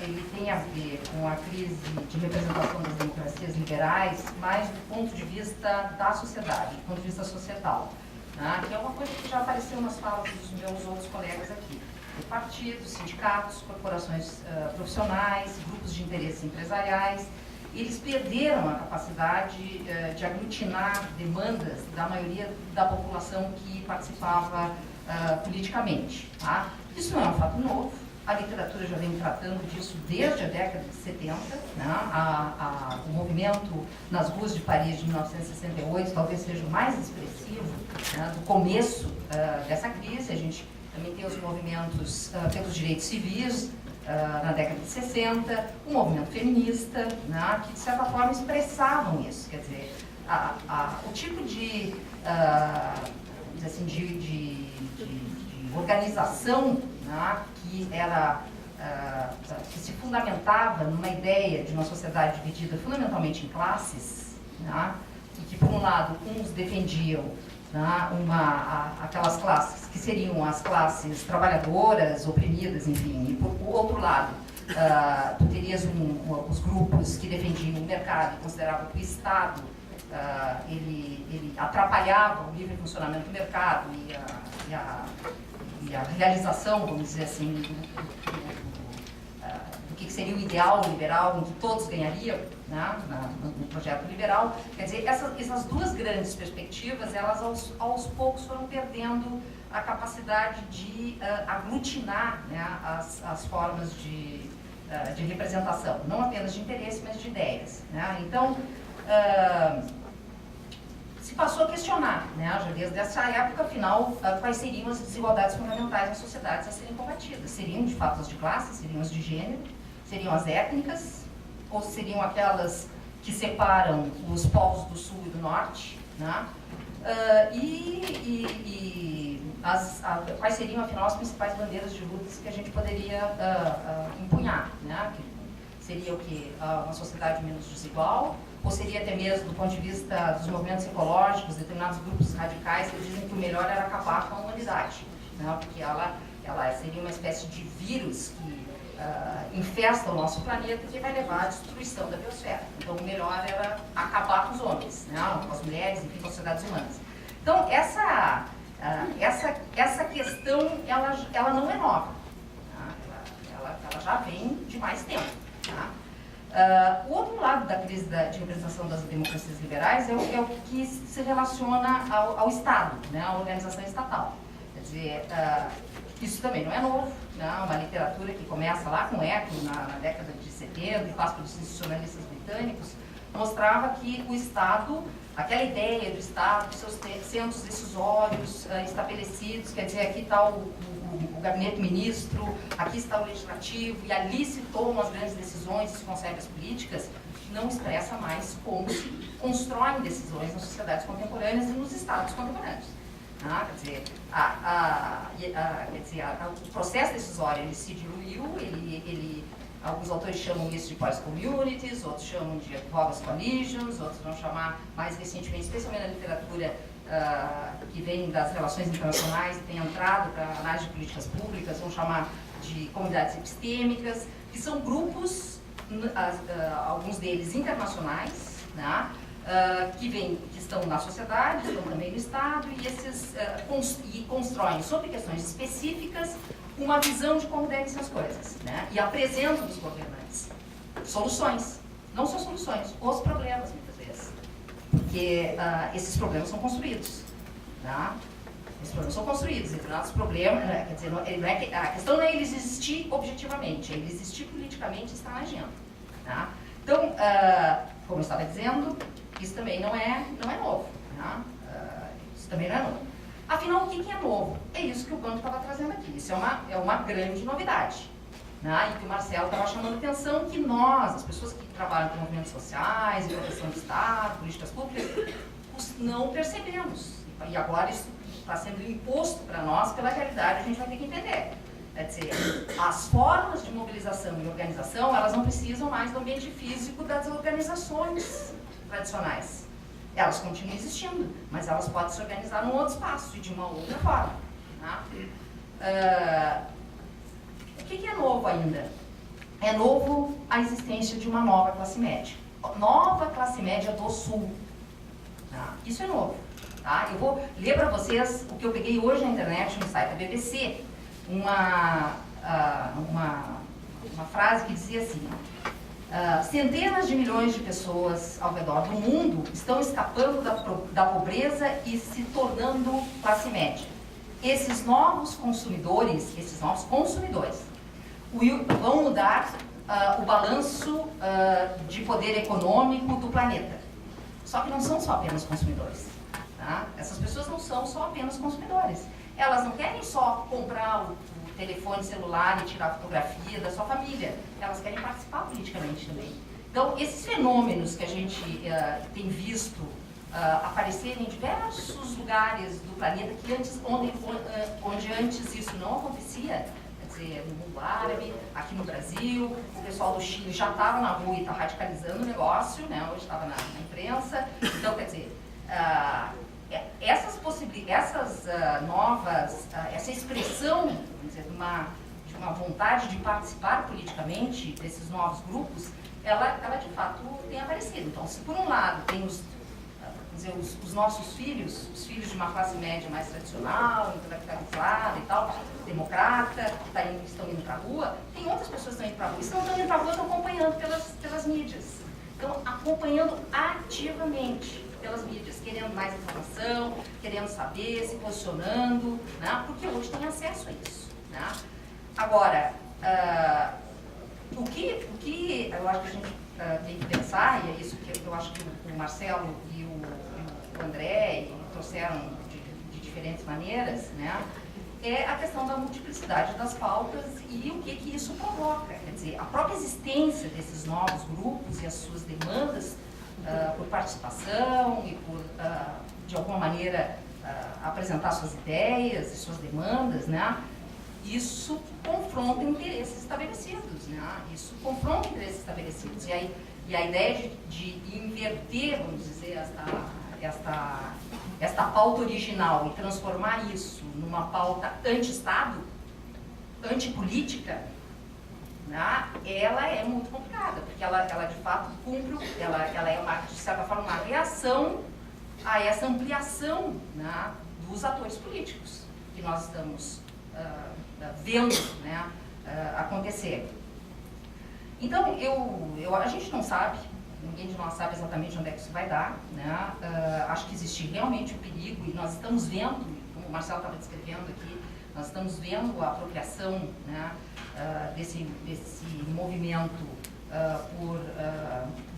ele tem a ver com a crise de representação das democracias liberais, mais do ponto de vista da sociedade, do ponto de vista societal, né, que é uma coisa que já apareceu nas falas dos meus outros colegas aqui. Partidos, sindicatos, corporações profissionais, grupos de interesse empresariais, eles perderam a capacidade de aglutinar demandas da maioria da população que participava politicamente. Tá? Isso não é um fato novo, a literatura já vem tratando disso desde a década de 70, né? O movimento nas ruas de Paris de 1968 talvez seja o mais expressivo, né, do começo dessa crise. A gente também tem os movimentos pelos direitos civis na década de 60, o movimento feminista, né, que de certa forma expressavam isso. Quer dizer, o tipo de organização, né, que se fundamentava numa ideia de uma sociedade dividida fundamentalmente em classes, né, e que, por um lado, uns defendiam aquelas classes que seriam as classes trabalhadoras, oprimidas, enfim, e por outro lado, tu terias os grupos que defendiam o mercado e consideravam que o Estado ele atrapalhava o livre funcionamento do mercado e a realização, vamos dizer assim, do que seria o ideal liberal, em que todos ganhariam, né, no projeto liberal. Quer dizer, essas duas grandes perspectivas, elas aos poucos foram perdendo a capacidade de aglutinar, né, as formas de representação, não apenas de interesse, mas de ideias. Né? Então, se passou a questionar, né, já desde essa época, afinal, quais seriam as desigualdades fundamentais nas sociedades a serem combatidas. Seriam, de fato, as de classe, seriam as de gênero, seriam as étnicas, ou seriam aquelas que separam os povos do sul e do norte, né? Quais seriam, afinal, as principais bandeiras de lutas que a gente poderia empunhar, né? Que seria o quê? Uma sociedade menos desigual, ou seria até mesmo, do ponto de vista dos movimentos ecológicos, determinados grupos radicais que dizem que o melhor era acabar com a humanidade, né? Porque ela seria uma espécie de vírus que infesta o nosso planeta e que vai levar à destruição da biosfera. Então, o melhor era acabar com os homens, né? Com as mulheres, enfim, com as sociedades humanas. Então, essa questão, ela não é nova. Tá? Ela já vem de mais tempo. Tá? O outro lado da crise de representação das democracias liberais é o que se relaciona ao Estado, né, à organização estatal. Quer dizer, isso também não é novo, né, uma literatura que começa lá com Eco, na década de 70, e passa pelos institucionalistas britânicos, mostrava que o Estado, aquela ideia do Estado, dos seus centros decisórios estabelecidos, quer dizer, aqui está o gabinete ministro, aqui está o legislativo, e ali se tomam as grandes decisões, se concebem as políticas, não expressa mais como se constroem decisões nas sociedades contemporâneas e nos estados contemporâneos. Quer dizer, o processo decisório ele se diluiu, alguns autores chamam isso de policy communities, outros chamam de advocacy collisions, outros vão chamar mais recentemente, especialmente na literatura que vem das relações internacionais e tem entrado para a análise de políticas públicas, vão chamar de comunidades epistêmicas, que são grupos, alguns deles internacionais, né, que estão na sociedade, estão também no Estado, e constroem sobre questões específicas uma visão de como devem ser as coisas, né, e apresentam aos governantes soluções, não só soluções, os problemas, muitas vezes. Porque esses problemas são construídos. Tá? Esses problemas são construídos. Determinados problemas, quer dizer, a questão não é eles existir objetivamente, é eles existir politicamente e estar na agenda. Tá? Então, como eu estava dizendo, isso também não é novo. Tá? Isso também não é novo. Afinal, o que é novo? É isso que o Banco estava trazendo aqui. Isso é uma grande novidade. Né? E que o Marcelo estava chamando a atenção que nós, as pessoas que trabalham com movimentos sociais, em proteção do Estado, políticas públicas, não percebemos. E agora isso está sendo imposto para nós pela realidade, a gente vai ter que entender. Quer dizer, as formas de mobilização e organização, elas não precisam mais do ambiente físico das organizações tradicionais. Elas continuam existindo, mas elas podem se organizar num outro espaço e de uma outra forma. Tá? O que é novo ainda? É novo a existência de uma nova classe média. Nova classe média do Sul. Tá? Isso é novo. Tá? Eu vou ler para vocês o que eu peguei hoje na internet, no site da BBC, uma frase que dizia assim: centenas de milhões de pessoas ao redor do mundo estão escapando da pobreza e se tornando classe média. Esses novos consumidores vão mudar o balanço de poder econômico do planeta. Só que não são só apenas consumidores. Tá? Essas pessoas não são só apenas consumidores. Elas não querem só comprar o telefone celular e tirar fotografia da sua família. Elas querem participar politicamente também. Então, esses fenômenos que a gente tem visto aparecerem em diversos lugares do planeta, onde antes isso não acontecia, no mundo árabe, aqui no Brasil, o pessoal do Chile já estava na rua e está radicalizando o negócio, né? Hoje estava na imprensa. Então, quer dizer, essa expressão, vamos dizer, de uma vontade de participar politicamente desses novos grupos, ela de fato tem aparecido. Então, se por um lado tem os nossos filhos, os filhos de uma classe média mais tradicional, intelectualizada e tal, democrata, que estão indo para a rua, tem outras pessoas que estão indo para a rua. E se não estão indo para a rua, estão acompanhando pelas mídias. Estão acompanhando ativamente pelas mídias, querendo mais informação, querendo saber, se posicionando, né? Porque hoje tem acesso a isso. Né? Agora, o que eu acho que a gente tem que pensar, e é isso que eu acho que o Marcelo e o André trouxeram de diferentes maneiras, né, é a questão da multiplicidade das pautas e o que isso provoca. Quer dizer, a própria existência desses novos grupos e as suas demandas por participação e por, de alguma maneira, apresentar suas ideias e suas demandas, né, isso confronta interesses estabelecidos, né? Isso confronta interesses estabelecidos. E a ideia de inverter, vamos dizer, esta pauta original e transformar isso numa pauta anti-Estado, antipolítica, né? Ela é muito complicada, porque ela de fato ela é, de certa forma, uma reação a essa ampliação, né, dos atores políticos que nós estamos vendo, né, acontecer. Então, a gente não sabe, ninguém de nós sabe exatamente onde é que isso vai dar, né? Acho que existe realmente um perigo, e nós estamos vendo, como o Marcelo estava descrevendo aqui, nós estamos vendo a apropriação, né, desse movimento por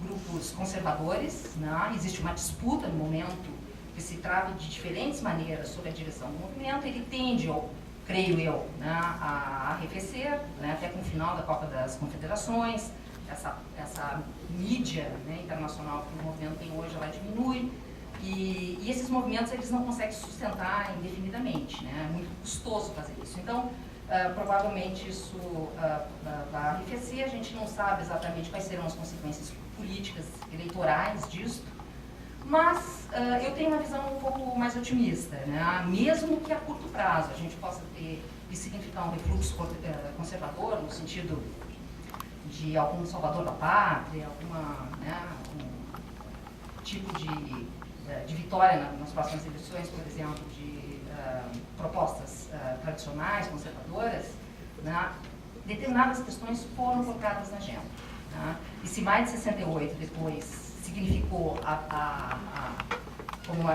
grupos conservadores, né? Existe uma disputa no momento que se trata de diferentes maneiras sobre a direção do movimento. Ele tende, creio eu, né, a arrefecer, né, até com o final da Copa das Confederações. Essa mídia, né, internacional que o movimento tem hoje, ela diminui. E esses movimentos, eles não conseguem sustentar indefinidamente, né? É muito custoso fazer isso. Então, provavelmente isso vai arrefecer. A gente não sabe exatamente quais serão as consequências políticas, eleitorais disso, mas eu tenho uma visão um pouco mais otimista, né? Mesmo que a curto prazo a gente possa ter e significar um refluxo conservador, no sentido de algum salvador da pátria, algum tipo de vitória nas próximas eleições, por exemplo, de propostas tradicionais, conservadoras, né? Determinadas questões foram colocadas na agenda, né? E se maio de 68 depois significou, como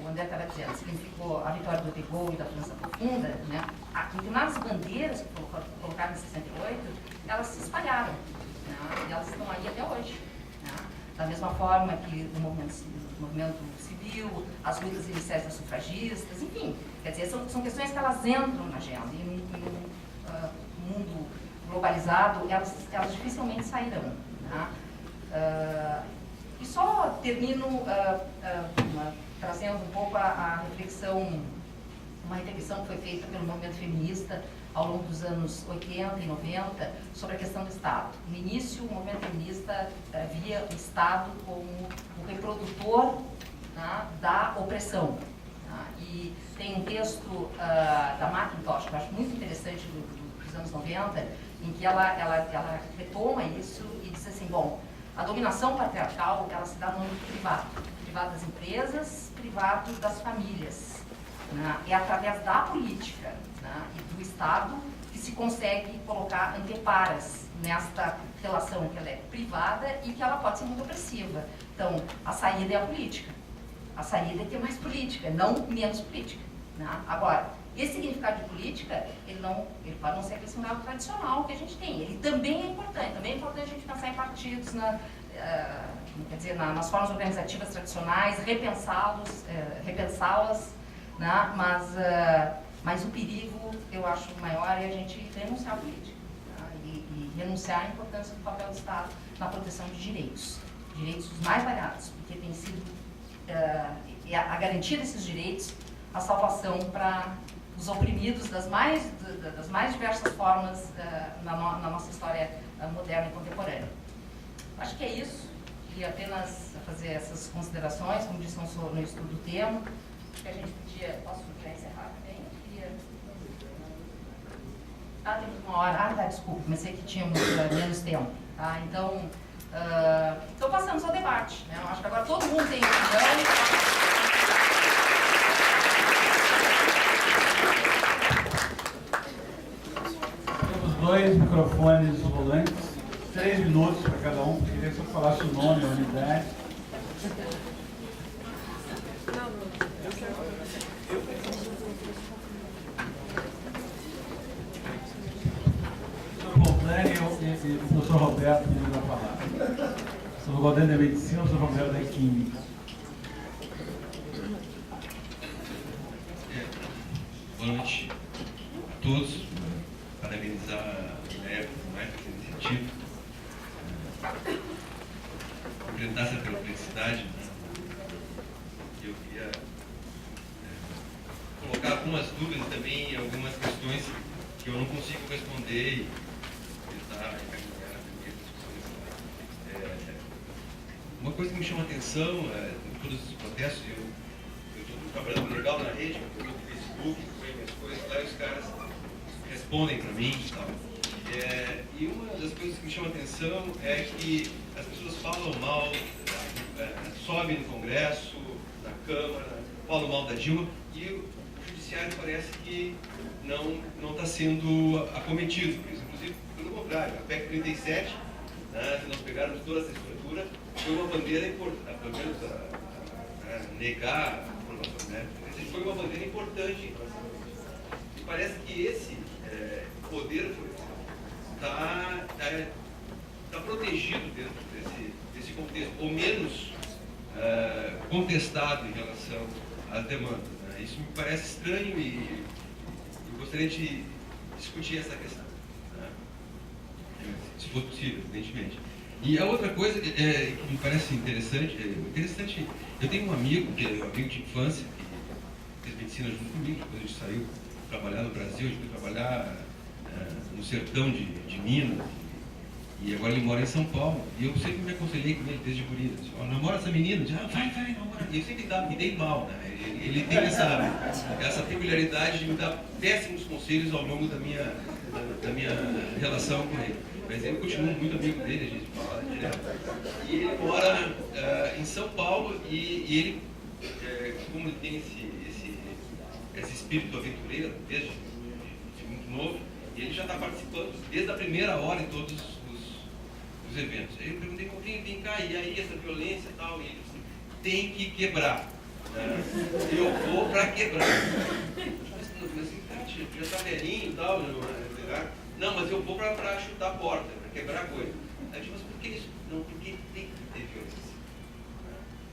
o André estava dizendo, significou a vitória do De Gaulle e da França Profunda, né? Determinadas bandeiras que foram colocadas em 68, elas se espalharam, né? E elas estão aí até hoje, né? Da mesma forma que o movimento civil, as lutas iniciais das sufragistas, enfim, quer dizer, são questões que elas entram na agenda, e num mundo globalizado, elas dificilmente sairão, né? E só termino trazendo um pouco a reflexão, uma reflexão que foi feita pelo movimento feminista ao longo dos anos 80 e 90 sobre a questão do Estado. No início, o movimento feminista via o Estado como o reprodutor, né, da opressão. Né? E tem um texto da McIntosh, que eu acho muito interessante, dos anos 90, em que ela retoma isso e diz assim, bom, a dominação patriarcal, ela se dá no âmbito privado. Privado das empresas, privado das famílias. Né? É através da política, né, e do Estado que se consegue colocar anteparas nesta relação que ela é privada e que ela pode ser muito opressiva. Então, a saída é a política. A saída é ter mais política, não menos política. Né? Agora, esse significado de política, ele pode não ser aquele significado tradicional que a gente tem. Ele também é importante a gente pensar em partidos, quer dizer, nas formas organizativas tradicionais, repensá-las, né? Mas o perigo, eu acho, maior é a gente renunciar à política, né? E renunciar à importância do papel do Estado na proteção de direitos os mais variados, porque tem sido a garantia desses direitos a salvação para os oprimidos das mais diversas formas na nossa história moderna e contemporânea. Acho que é isso. Queria apenas fazer essas considerações, como disse, no estudo do tema. Acho que a gente podia... Posso já encerrar também? Temos uma hora. Tá, desculpa, pensei que tínhamos menos tempo. Tá? Então passamos ao debate. Né? Eu acho que agora todo mundo tem opinião. Dois microfones rolantes, 3 minutos para cada um. Queria que você falasse o nome, a unidade. O Dr. Complani e o Dr. Roberto me dão a palavra. O Dr. Roberto da Medicina, o Dr. Roberto da Química. Boa noite a todos. Parabenizar a Eva nesse sentido, cumprimentar essa perplexidade, né? Eu queria colocar algumas dúvidas também, algumas questões que eu não consigo responder e tentar encaminhar a minha discussão. Uma coisa que me chama a atenção em todos esses protestos, eu estou trabalhando legal na rede, eu estou no Facebook, põe minhas coisas lá e os caras respondem para mim e tal. E uma das coisas que me chama a atenção é que as pessoas falam mal, sobem no Congresso, na Câmara, falam mal da Dilma e o Judiciário parece que não está sendo acometido por isso. Inclusive, eu não contrário. A PEC 37, né, se nós pegarmos toda essa estrutura, foi uma bandeira importante, pelo menos negar a aprovação médica, foi uma bandeira importante em relação a isso. E parece que esse poder está protegido dentro desse contexto, ou menos contestado em relação às demandas. Né? Isso me parece estranho e eu gostaria de discutir essa questão, né? Se for possível, evidentemente. E a outra coisa que me parece interessante, eu tenho um amigo, que é um amigo de infância, que fez medicina junto comigo, depois a gente saiu trabalhar no Brasil, a gente foi trabalhar no sertão de Minas, e agora ele mora em São Paulo, e eu sempre me aconselhei com ele desde guri, disse, namora essa menina, disse, vai, namora, e eu sempre me dei mal, né? Ele tem essa peculiaridade de me dar péssimos conselhos ao longo da minha relação com ele. Mas ele continua muito amigo dele, a gente fala direto. E ele mora em São Paulo e ele, como ele tem esse espírito aventureiro, desde muito novo, ele já está participando desde a primeira hora em todos os eventos. Aí eu perguntei, vem cá, e aí essa violência e tal? E ele disse, tem que quebrar. Eu vou para quebrar. Mas já está velhinho e tal, não, mas eu vou para chutar a porta, para quebrar a coisa. Aí eu disse, mas por que isso? Não, porque tem que ter violência.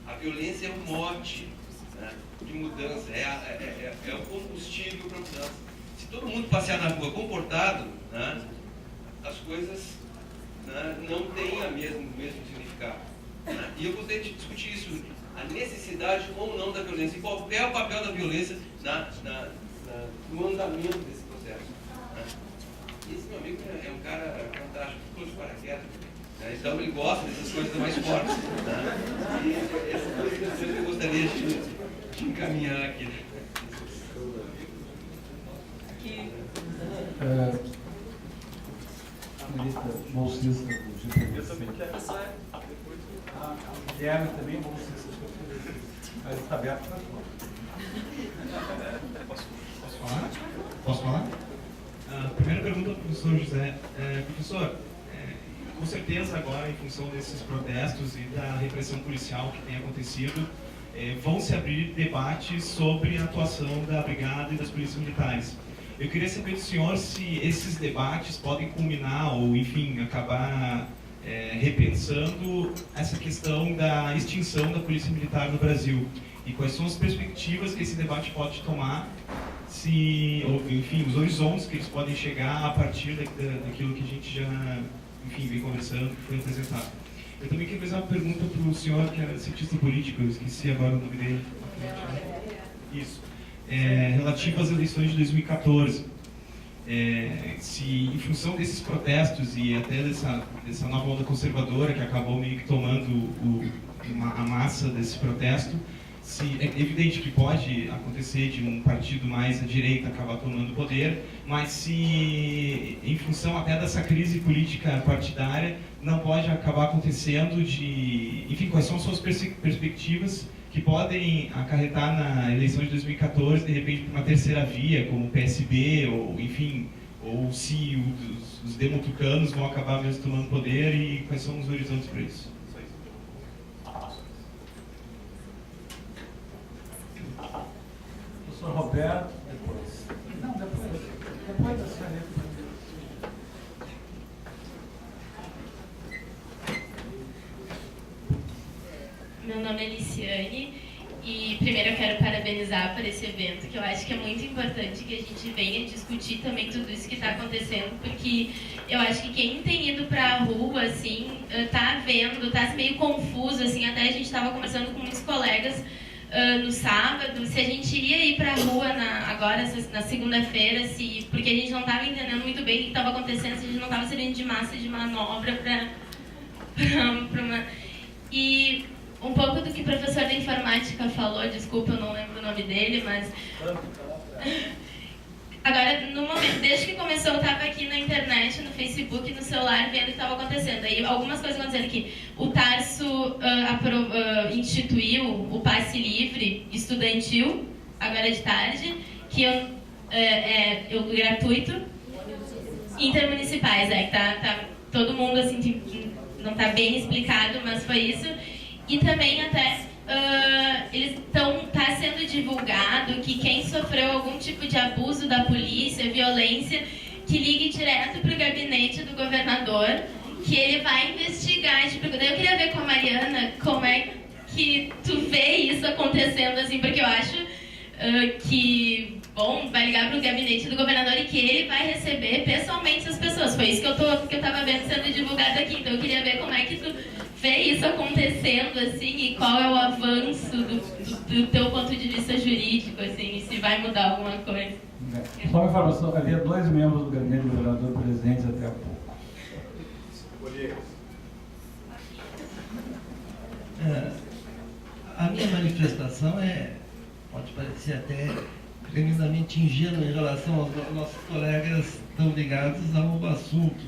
A violência é um mote, né, de mudança, é o combustível para a mudança. Se todo mundo passear na rua comportado, né, as coisas, né, não têm o mesmo significado. Né? E eu gostaria de discutir isso, a necessidade ou não da violência, e qual é o papel da violência no andamento desse processo. Né? Esse meu amigo é um cara fantástico, ficou de paraquedas, né? Então ele gosta dessas coisas mais fortes. Né? E essas coisas eu gostaria de encaminhar aqui. Bolsista do GPV. Eu também quero. A Guilherme também é bolsista do GPV. Mas está aberto para fora. Posso falar? Posso falar? Primeira pergunta para o professor José. Professor, com certeza agora, em função desses protestos e da repressão policial que tem acontecido, vão se abrir debates sobre a atuação da Brigada e das polícias militares. Eu queria saber do senhor se esses debates podem culminar ou, enfim, acabar repensando essa questão da extinção da Polícia Militar no Brasil. E quais são as perspectivas que esse debate pode tomar, enfim, os horizontes que eles podem chegar a partir daquilo que a gente já, enfim, vem conversando, que foi apresentado. Eu também queria fazer uma pergunta para o senhor, que é cientista político, eu esqueci agora o nome dele. Isso. Relativo às eleições de 2014. Se, em função desses protestos e até dessa nova onda conservadora que acabou meio que tomando a massa desse protesto, é evidente que pode acontecer de um partido mais à direita acabar tomando poder, mas se, em função até dessa crise política partidária, não pode acabar acontecendo enfim, quais são as suas perspectivas que podem acarretar na eleição de 2014, de repente, para uma terceira via, como o PSB, ou enfim, ou se os demotucanos vão acabar mesmo tomando poder, e quais são os horizontes para isso? Professor Roberto, depois. Não, depois da senhora. Meu nome é Liciane e primeiro eu quero parabenizar por esse evento, que eu acho que é muito importante que a gente venha discutir também tudo isso que está acontecendo, porque eu acho que quem tem ido para a rua, assim, tá vendo, tá meio confuso, assim, até a gente estava conversando com muitos colegas no sábado, se a gente iria ir para a rua agora, na segunda-feira, porque a gente não estava entendendo muito bem o que estava acontecendo, se a gente não estava servindo de massa de manobra para uma... E um pouco do que o professor da informática falou, desculpa, eu não lembro o nome dele, mas... Agora, no momento, desde que começou, eu estava aqui na internet, no Facebook, no celular, vendo o que estava acontecendo. Aí algumas coisas acontecendo aqui. O Tarso instituiu o passe livre estudantil, agora de tarde, que é gratuito. intermunicipais, que tá todo mundo assim, não está bem explicado, mas foi isso. E também até tá sendo divulgado que quem sofreu algum tipo de abuso da polícia, violência, que ligue direto para o gabinete do governador, que ele vai investigar. Tipo, eu queria ver com a Mariana como é que tu vê isso acontecendo, assim, porque eu acho que, bom, vai ligar para o gabinete do governador e que ele vai receber pessoalmente as pessoas. Foi isso que eu estava vendo sendo divulgado aqui. Então eu queria ver como é que tu vê isso acontecendo, assim, e qual é o avanço do teu ponto de vista jurídico, assim, e se vai mudar alguma coisa. Só uma informação, havia 2 membros do gabinete do governador presentes até há pouco. A minha manifestação pode parecer até tremendamente ingênua em relação aos nossos colegas tão ligados ao assunto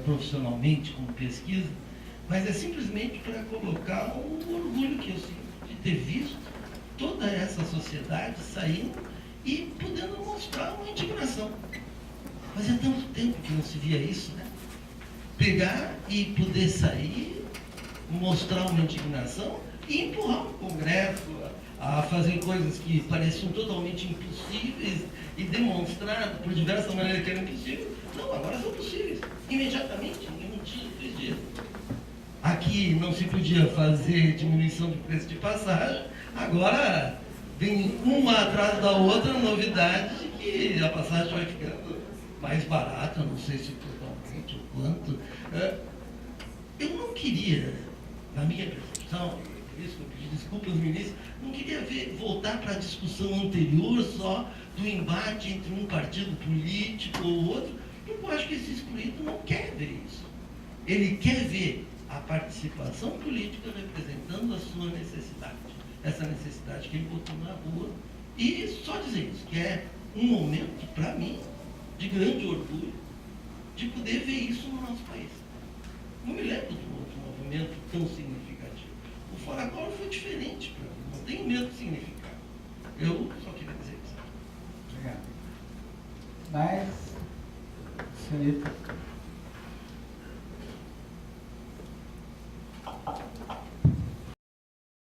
profissionalmente, como pesquisa, mas é simplesmente para colocar um orgulho que eu sinto de ter visto toda essa sociedade saindo e podendo mostrar uma indignação. Fazia tanto tempo que não se via isso, né? Pegar e poder sair, mostrar uma indignação e empurrar o Congresso a fazer coisas que pareciam totalmente impossíveis e demonstrado por diversas maneiras que eram impossíveis. Não, agora são possíveis. Imediatamente, em 1 dia, 3 dias. Aqui não se podia fazer diminuição de preço de passagem, agora vem uma atrás da outra novidade de que a passagem vai ficando mais barata, não sei se totalmente ou quanto. Eu não queria, na minha percepção, por isso que eu pedi desculpas no início, não queria voltar para a discussão anterior só do embate entre um partido político ou outro, porque eu acho que esse excluído não quer ver isso. Ele quer ver a participação política representando a sua necessidade, essa necessidade que ele botou na rua, e só dizer isso, que é um momento, para mim, de grande orgulho, de poder ver isso no nosso país. Não me lembro de um outro movimento tão significativo. O Fora Collor foi diferente para mim, não tem o mesmo significado. Eu só queria dizer isso. Obrigado. Mas, senhorita.